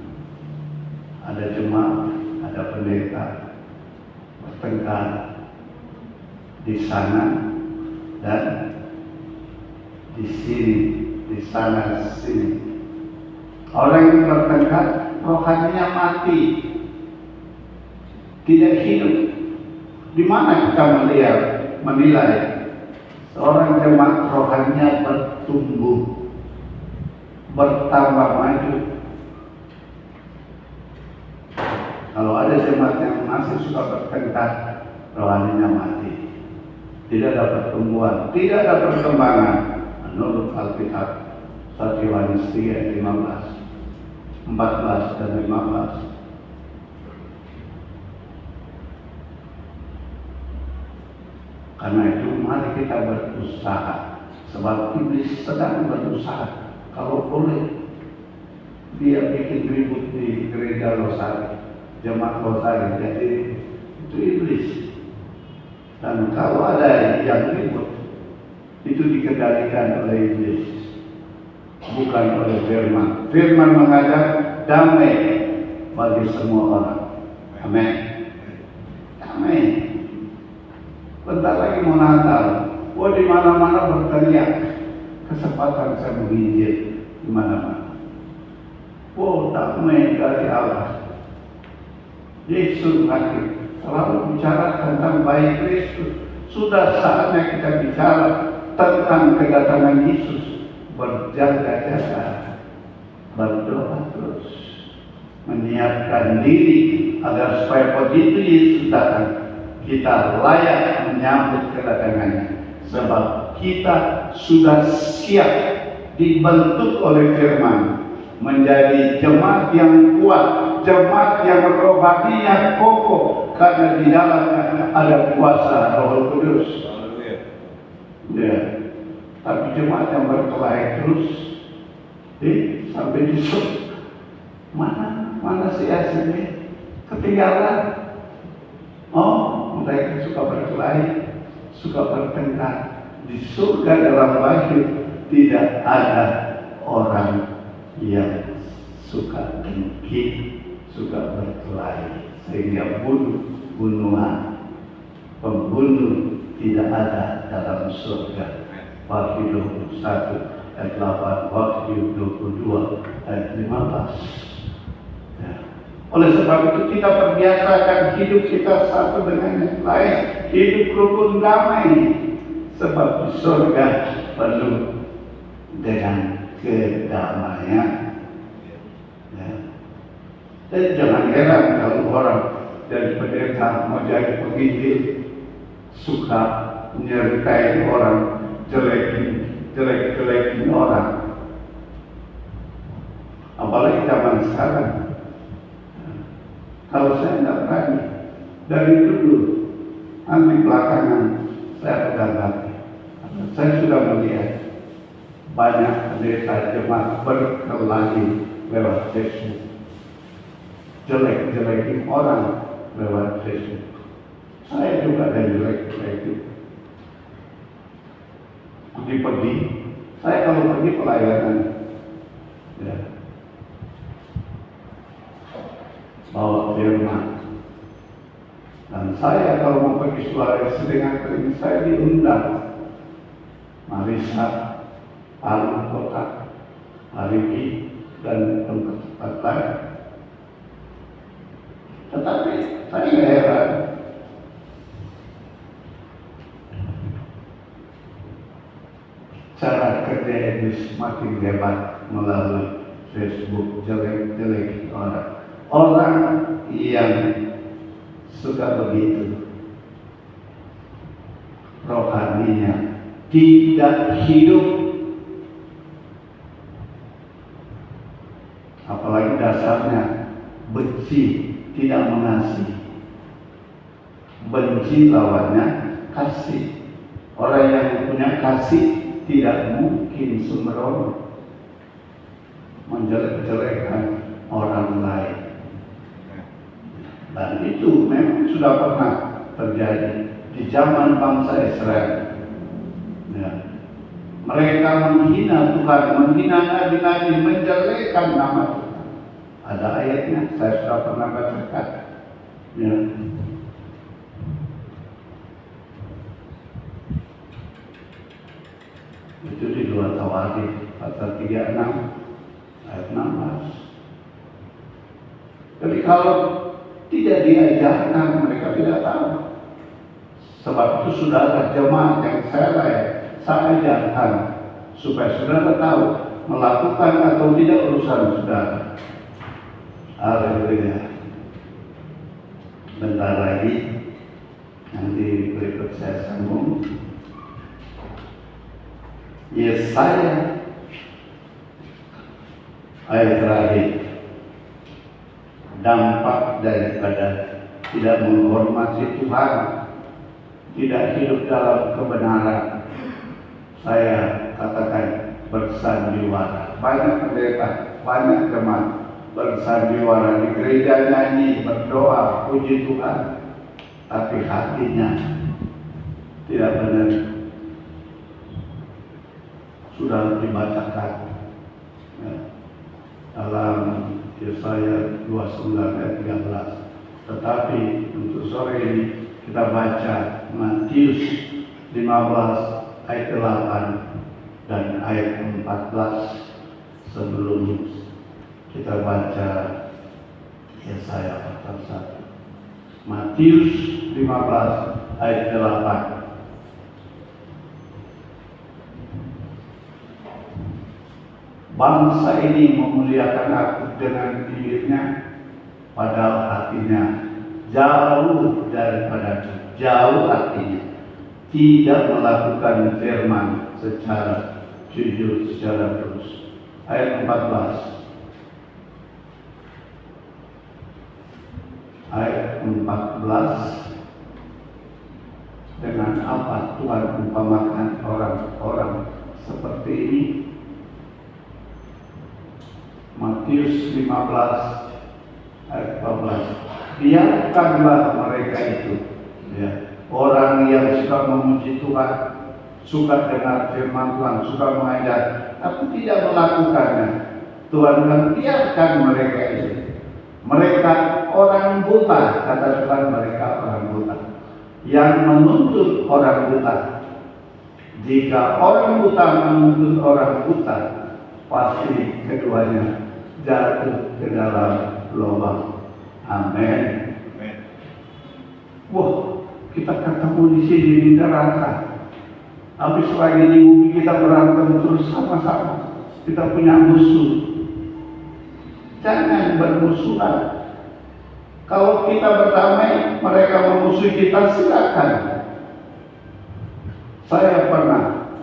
ada jemaat, ada pendeta bertengkar di sana dan di sini, di sana sini. Orang yang bertengkar rohaninya mati, tidak hidup. Di mana kita menilai seorang jemaat rohaninya bertumbuh, bertambah maju? Kalau ada jemaat yang masih suka bertengkar, rohaninya mati, tidak ada pertumbuhan, tidak ada perkembangan. Menurut Alkitab 1 Yohanes 3:15. 14 dan 15. Karena itu mari kita berusaha, sebab iblis sedang berusaha. Kalau boleh dia bikin ribut di gereja Rosari, jemaat Rosari, jadi itu iblis. Dan kalau ada yang ribut, itu dikendalikan oleh iblis, bukan oleh firman. Firman mengajak damai bagi semua orang. Amin. Damai. Bentar lagi mau Natal, di mana-mana berteriak, kesempatan saya menginjil di mana-mana. Damai dari Allah. Yesus hadir, selalu bicara tentang baik Kristus. Sudah saatnya kita bicara tentang kedatangan Yesus. Berjaga-jaga, berdoa terus, menyiapkan diri agar supaya begitu Yesus datang, kita layak menyambut kedatangannya. Sebab kita sudah siap dibentuk oleh firman menjadi jemaat yang kuat, jemaat yang rohaninya kokoh, karena di dalamnya ada kuasa Roh Kudus. Ya. Tapi jemaat yang berkelahi terus, sampai disuk, mana si aslinya, ketinggalan. Mereka suka berkelahi, suka bertengkar. Di surga dalam Wahyu tidak ada orang yang suka dengki, suka berkelahi, sehingga bunuhan, pembunuh tidak ada dalam surga. Wahyu 21 ayat 8, Wahyu 22 ayat 15. Ya. Oleh sebab itu kita perbiasakan hidup kita satu dengan yang lain, hidup rukun damai, sebab di surga penuh dengan kedamaian. Ya. Jadi jangan heran kalau orang dari pendeta mau jadi penginjil suka menyertai orang, jelek-jelekin orang. Apalagi zaman sekarang. Kalau saya tidak berani, dari dulu, nanti belakangan saya pegang hati. Saya sudah melihat banyak pendeta jemaat berkelahi lewat Facebook, jelek-jelekin orang lewat Facebook. Saya juga ada jelek-jelekin. Pergi, saya kalau pergi pelayanan, ya, bawa firman. Dan saya kalau mau pergi Sulawesi dengan kering, saya diundang. Marisa, Palu Kota, Parigi, dan tempat-tempat lain. Tetapi saya heran, cara kerja iblis semakin hebat melalui Facebook, jelek-jelek orang. Orang yang suka begitu, rohaninya tidak hidup, apalagi dasarnya benci, tidak mengasihi. Benci lawannya kasih. Orang yang punya kasih tidak mungkin sembrono menjelek-jelekan orang lain. Dan itu memang sudah pernah terjadi di zaman bangsa Israel. Ya. Mereka menghina Tuhan, menghina nabi-nabi, menjelekkan nama Tuhan. Ada ayatnya, saya sudah pernah bacakan. Ya. Itu di 2 Tawarikh pasal 36 ayat 16. Jadi kalau tidak diajarkan, mereka tidak tahu. Sebab itu sudah ada jemaat yang saya ajarkan supaya saudara tahu melakukan atau tidak urusan saudara. Haleluya. Bentar lagi, nanti berikut saya sambung. Yesaya ayat terakhir dampak daripada tidak menghormati Tuhan, tidak hidup dalam kebenaran. Saya katakan bersandiwara. Banyak pendeta, banyak teman bersandiwara di gereja, nyanyi, berdoa, puji Tuhan, tapi hatinya tidak benar. Sudah dibacakan ya, dalam Yesaya 29 ayat 13. Tetapi untuk sore ini kita baca Matius 15 ayat 8 dan ayat 14 sebelum kita baca Yesaya pasal 1. Matius 15 ayat 8. Bangsa ini memuliakan aku dengan bibirnya, padahal hatinya jauh daripadaku. Jauh artinya tidak melakukan firman secara jujur, secara terus. Ayat 14. Ayat 14. Dengan apa Tuhan umpamakan orang-orang seperti ini? Matius 15 ayat 14. Biarkanlah mereka itu, ya, orang yang suka memuji Tuhan, suka dengar firman Tuhan, suka mengajar, tapi tidak melakukannya. Tuhan bilang biarkan mereka itu. Mereka orang buta, kata Tuhan, mereka orang buta yang menuntut orang buta. Jika orang buta menuntut orang buta, pasti keduanya jatuh ke dalam lubang. Amin. Wah, kita ketemu di sini di neraka. Habis lagi di bumi kita berantem terus sama-sama. Kita punya musuh. Jangan bermusuhan. Kalau kita berdamai, mereka memusuhi kita, silakan. Saya pernah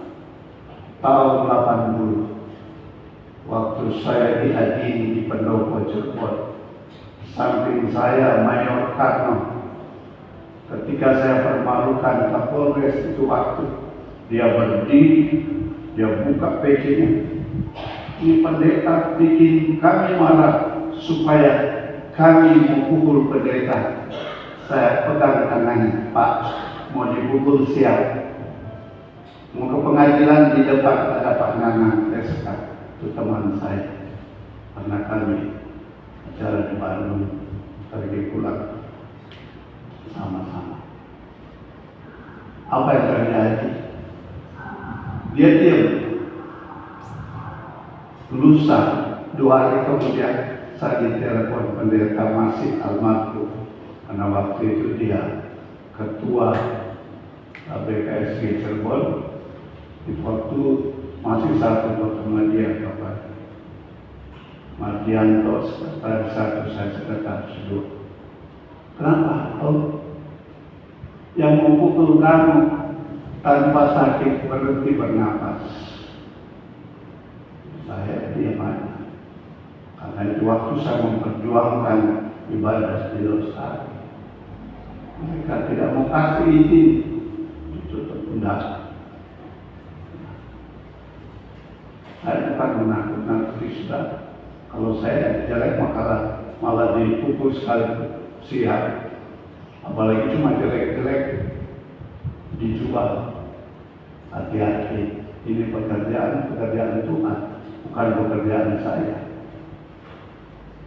tahun 80 waktu saya diadili di Pendopo Cirebon, samping saya Mayor Karno. Ketika saya permalukan Kapolres itu waktu dia berdiri, dia buka pecinya. Ini pendeta bikin kami marah supaya kami memukul pendeta. Saya pegang tangannya, Pak, mau dipukul siap. Mau ke pengadilan di depan ada Pak Nana Deska. Itu teman saya, pernah kami acara di Bandung, pergi pulang sama-sama. Apa yang terjadi? Dia diam. Lusa 2 hari kemudian saya ditelepon pendeta Masih almarhum, karena waktu itu dia ketua BKSG Cirebon. Di waktu masih satu bertemu dia Bapak Mardianto, sekretaris satu, saya sekretaris 2. Kenapa? Oh, yang memukul kamu tanpa sakit berhenti bernapas. Saya diam aja. Karena itu waktu saya memperjuangkan ibadah di Losari, mereka tidak mau kasih izin, ditutup undangan. Saya bukan menakut-nakuti sudah. Kalau saya jelek malah dipukul sekali siap. Apalagi cuma jelek-jelek dijual. Hati-hati. Ini pekerjaan Tuhan, bukan pekerjaan saya.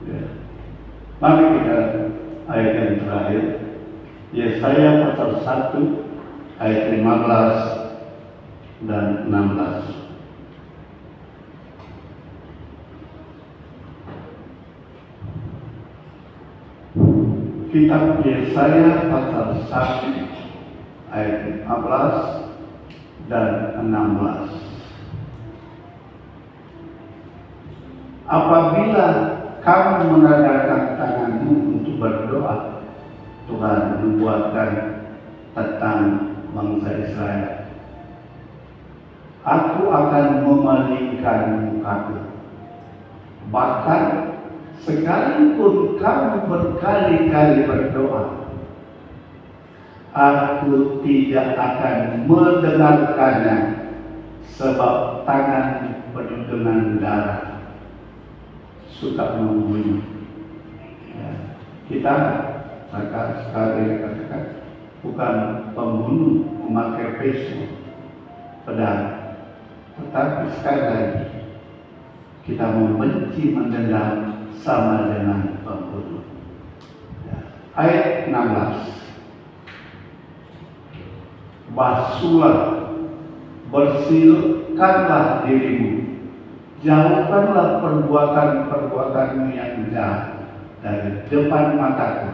Ya. Mari kita ayat yang terakhir. Yesaya pasal 1 ayat 15 dan 16. Kitab Yesaya pasal 1 ayat 15 dan 16. Apabila kamu mengadakan tanganmu untuk berdoa, Tuhan membuatkan tentang bangsa Israel, aku akan memalingkan mukaku, bahkan sekalipun kamu berkali-kali berdoa, aku tidak akan mendengarkannya, sebab tangan penuh dengan darah suka membunuh. Ya, kita sekali katakan bukan pembunuh memakai pisau, pedang, tetapi sekali lagi kita membenci, mendendam sama dengan pembunuh. Ya. Ayat 16. Basuhlah, bersihkanlah dirimu, jauhkanlah perbuatan-perbuatanmu yang jahat dari depan mataku.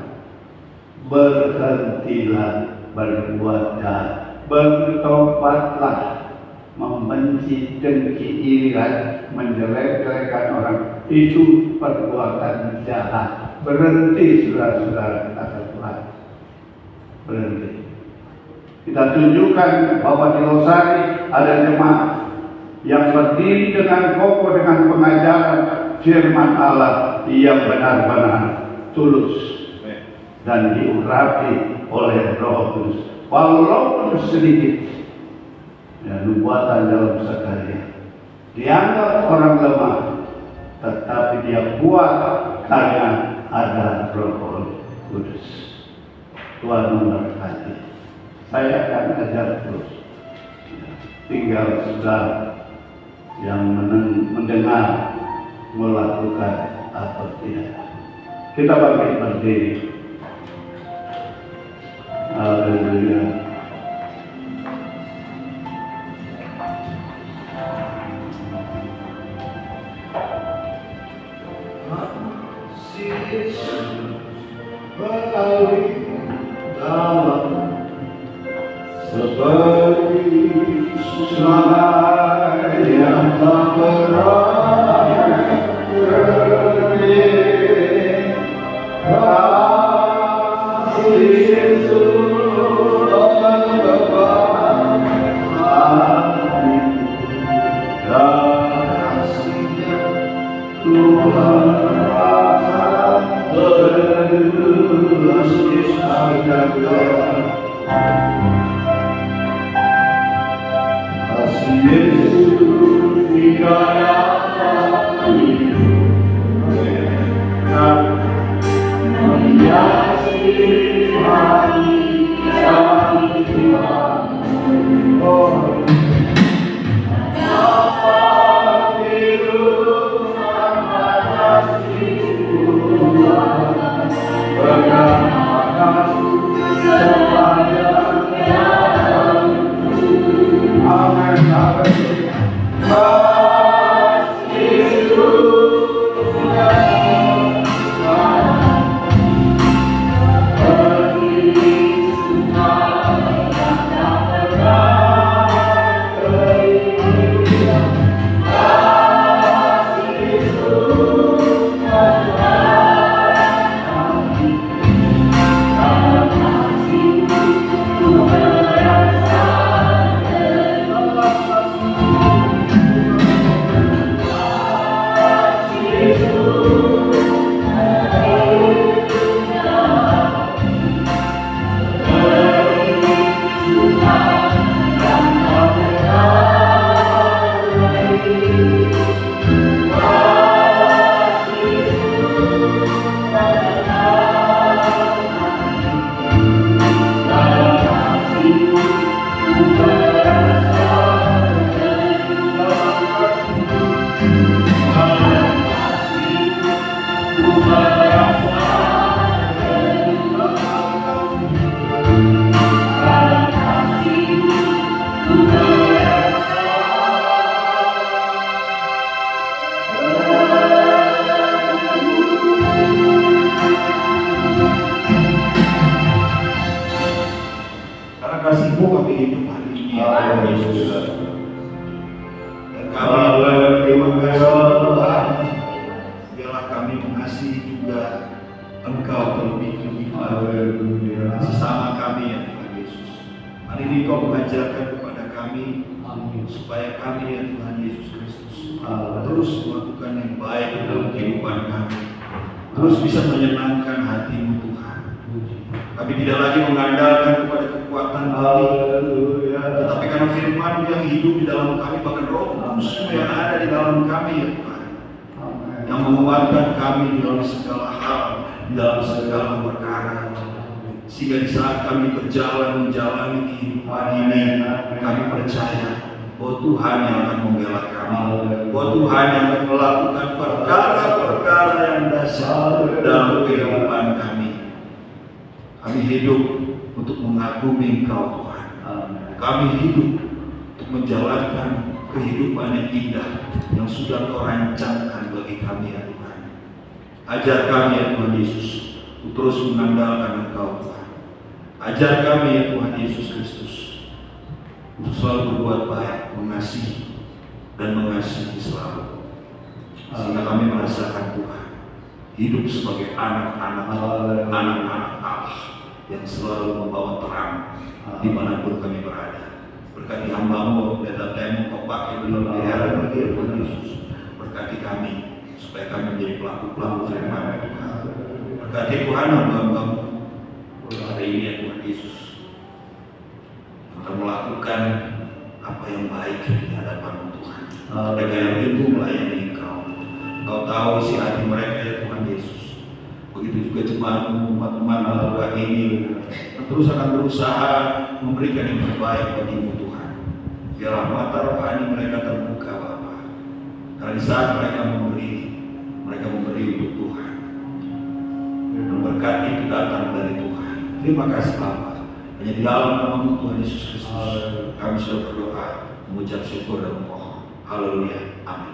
Berhentilah berbuat jahat, bertobatlah, membenci, dengki, iri, menjelek-jelekan orang, itu perbuatan jahat. Berhenti, saudara-saudara, kata Tuhan. Berhenti. Kita tunjukkan bahwa di Losari ada jemaat yang berdiri dengan kokoh dengan pengajaran firman Allah yang benar-benar tulus dan diurapi oleh Roh Kudus. Walaupun sedikit, ya, nubuatan dalam sekalian dianggap orang lemah, tetapi dia kuat karena ada Roh Kudus. Tuhan memberkati. Saya akan ajar terus. Tinggal saudara yang mendengar melakukan atau tidak. Kita bangkit berdiri. Haleluya. Seperti sungai yang tak berakhir, kasih Yesus berlebat hati dan kasihnya Tuhan rasa terus disadarkan. Yesus tidak dapat hidup menghiasi hati dan Tuhan. Oh, dapat hidup tanpa kasih Tuhan, bagaimana sepanjang amen, amen. Kasih Tuhan, beri semua yang tak pernah kehidupan. Kasih Tuhan, kasih Tuhan. Kasih-Mu kami hidup hari ini, ya Yesus. Dan kami berterima kasih Tuhan, biarlah kami mengasihi juga Engkau terlebih-lebih sesama kami, ya Tuhan Yesus. Hari ini Kau mengajarkan kepada kami supaya kami, ya Tuhan Yesus Kristus, terus melakukan yang baik dalam kehidupan kami. terus bisa menyenangkan hatimu Tuhan. Kami tidak lagi mengandalkan kepada kekuatan kami, tetapi karena firman yang hidup di dalam kami, bahkan Roh Kudus yang ada di dalam kami ya Tuhan, yang menguatkan kami di dalam segala hal, di dalam segala perkara, sehingga di saat kami berjalan menjalani kehidupan ini, kami percaya bahwa Tuhan yang akan membela kami, bahwa Tuhan yang akan melakukan perkara-perkara yang dahsyat dalam kehidupan kami. Kami hidup untuk mengagumi Engkau Tuhan. Kami hidup untuk menjalankan kehidupan yang indah yang sudah Kau rancangkan bagi kami ya Tuhan. Ajar kami ya Tuhan Yesus untuk terus mengandalkan Engkau Tuhan. Ajar kami ya Tuhan Yesus Kristus untuk selalu berbuat baik, mengasihi dan mengasihi selalu, sehingga kami merasakan Tuhan hidup sebagai anak-anak Allah yang selalu membawa terang dimanapun kami berada. Berkati hamba-Mu dan data-Mu Kau pakai dalam daerah bagi Tuhan Yesus. Berkati kami supaya kami menjadi pelaku-pelaku firman Tuhan. Berkati Tuhan hamba-Mu hari ini ya Tuhan Yesus, untuk melakukan apa yang baik di hadapan Tuhan. Mereka yang rindu melayani Engkau. Kau tahu isi hati mereka ya Tuhan Yesus. Begitu juga jemaat-Mu, umat-umat Tuhan ini terus akan berusaha memberikan yang terbaik bagi-Mu Tuhan. Biarlah mata rohani mereka terbuka Bapa. Karena di saat mereka memberi untuk Tuhan. Dan berkat itu datang dari Tuhan. Terima kasih Bapa. Hanya di dalam nama-Mu Tuhan Yesus Kristus kami sudah berdoa, mengucap syukur dan memohon. Haleluya. Amin.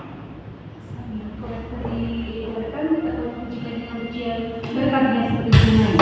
Berkatnya seperti sungai.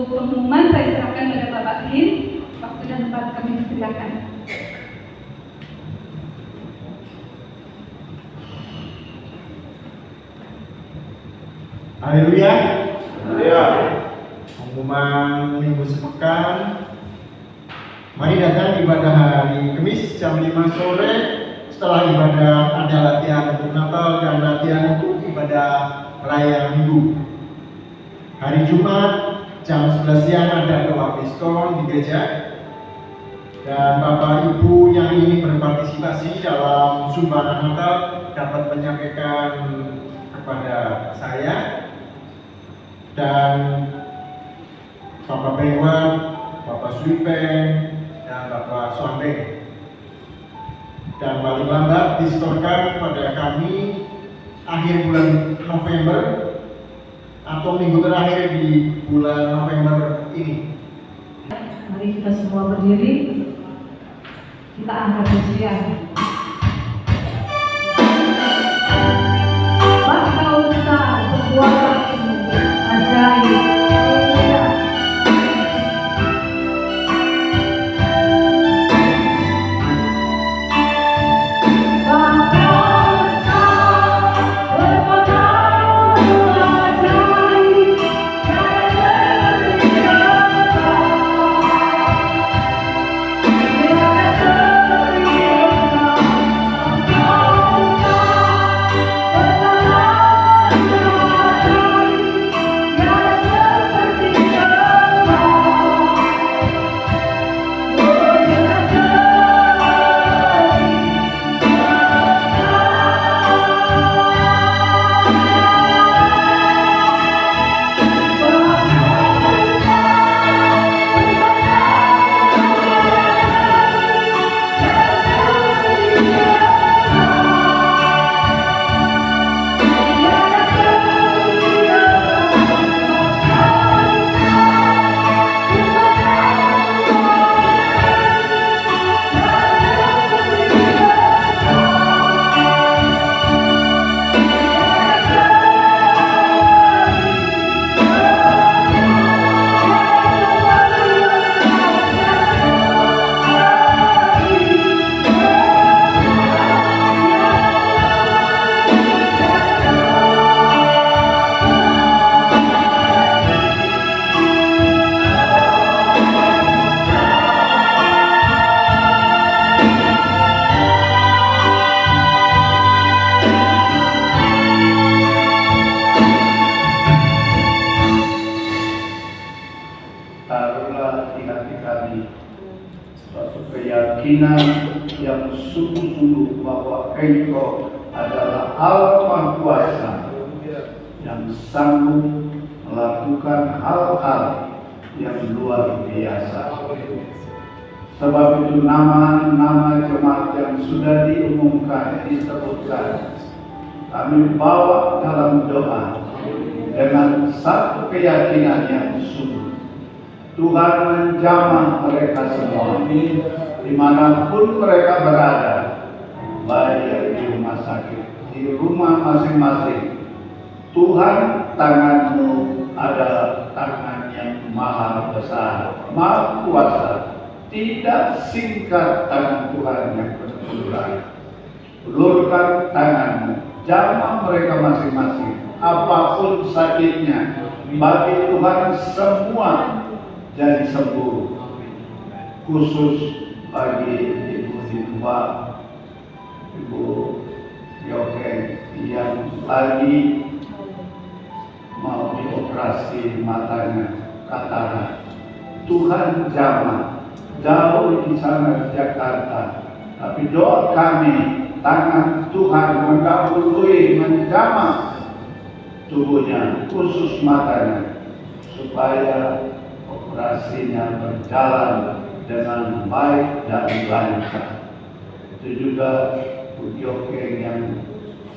Pengumuman saya serahkan pada Bapak Lin. Waktu dan tempat kami persilakan. Haleluya. Pengumuman minggu sepekan. Mari datang ibadah hari Kamis jam 5 sore. Setelah ibadah ada latihan untuk Natal dan latihan untuk ibadah raya Minggu. Hari Jumat jam 11 siang ada doa pistol di gereja. Dan Bapak Ibu yang ingin berpartisipasi dalam sumbangan Natal dapat menyampaikan kepada saya dan Bapak Bengwan, Bapak Suipeng, dan Bapak Suambeng. Dan paling lambat disetorkan pada kami akhir bulan November atau minggu terakhir di bulan November ini. Mari kita semua berdiri, kita angkat pujian. Engkau besar, kekuatanmu ajaib. keyakinan yang sungguh-sungguh bahwa Engkau adalah Allah Maha Kuasa yang sanggup melakukan hal-hal yang luar biasa. Sebab itu nama-nama jemaat yang sudah diumumkan, disebutkan, kami bawa dalam doa dengan satu keyakinan yang sungguh. Tuhan menjamah mereka semua dimanapun mereka berada, baik di rumah sakit, di rumah masing-masing. Tuhan, tangan-Mu adalah tangan yang maha besar, maha kuasa. Tidak singkat tangan Tuhan yang berkeluaran. Ulurkan tangan-Mu, jamah mereka masing-masing, apapun sakitnya, bagi Tuhan semua jadi sembuh. Khusus bagi Ibu Dimba, Ibu Yoke yang lagi mau dioperasi matanya, katarak. Tuhan jamah jauh di sana di Jakarta, tapi doa kami, tangan Tuhan mendahului, menjamah tubuhnya, khusus matanya, supaya operasinya berjalan dengan baik dan lancar. Itu juga Bu Yoke yang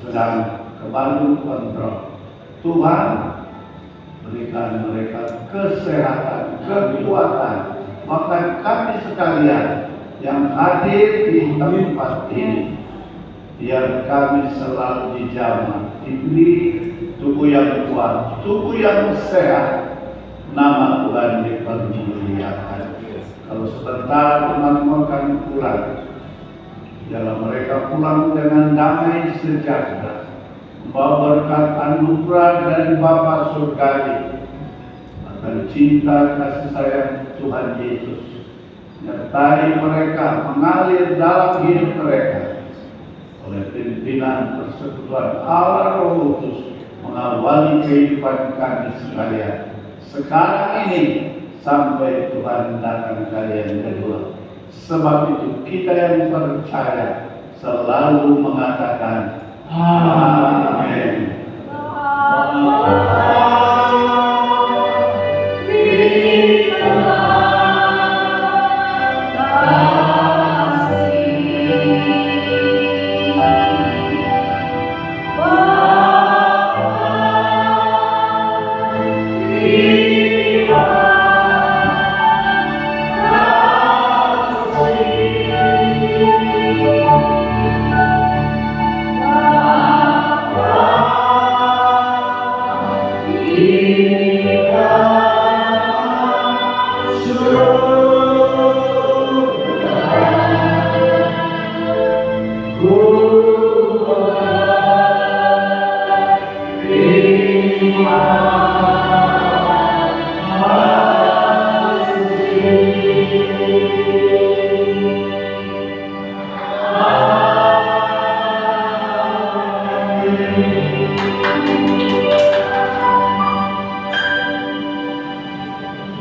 sedang ke Bandung kontrol. Tuhan berikan mereka kesehatan, kekuatan. Bahkan kami sekalian yang hadir di tempat ini, biar kami selalu dijamah, diberi tubuh yang kuat, tubuh yang sehat. Nama Tuhan dipermuliakan. Kalau sebentar teman-teman kami pulang, biarlah mereka pulang dengan damai sejahtera, membawa berkat anugerah dari Bapa Surgawi, akan cinta kasih sayang Tuhan Yesus menyertai mereka, mengalir dalam hidup mereka oleh pimpinan persekutuan Allah Roh Kudus, mengawali kehidupan kami sekalian sekarang ini sampai Tuhan datang kali yang kedua. Sebab itu kita yang percaya selalu mengatakan Amin. Terima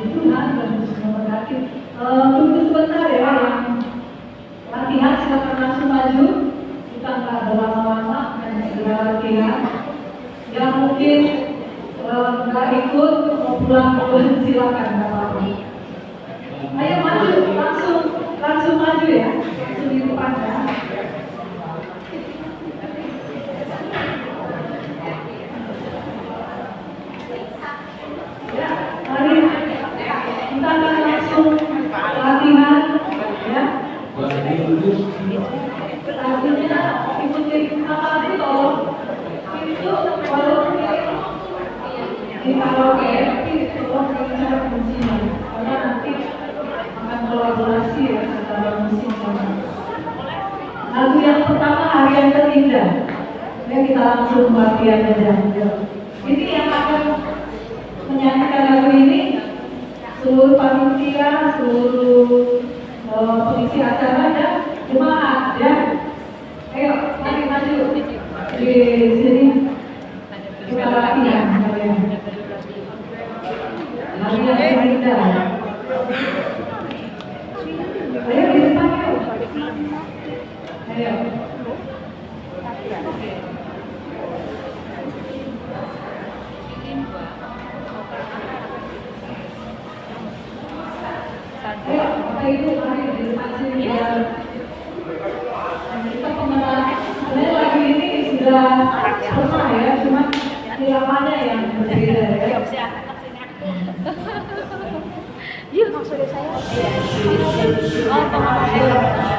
Tuhan dan memberkati. Tunggu sebentar ya, yang latihan silakan langsung maju. Kita nggak berlama-lama dan segera latihan. Yang mungkin nggak ikut mau pulang silakan nggak apa-apa. Ayo maju, langsung maju ya, langsung di depan ya. Ya, mari kita akan langsung latihan ya. Artinya ikuti apa tolong itu walaupun di karaoke itu tolong cara kuncinya karena nanti akan kolaborasi ya antara musik sama. Lagu yang pertama Harian Terindah. Ya kita langsung latihan aja. Ini yang akan menyanyikan lagu ini seluruh panitia, seluruh pengisi acara dan jemaat ya. Ayo, mari maju di sini kita latihan kalian. Harian Terindah. Ayo di depan yuk. Ayo. Ayo, Bapak Ibu, mari di depan sini ya. Kita pengenalan, sebenarnya lagu ini sudah pernah ya, cuma irama yang berbeda ya. Yuk, maksudnya saya. Oh,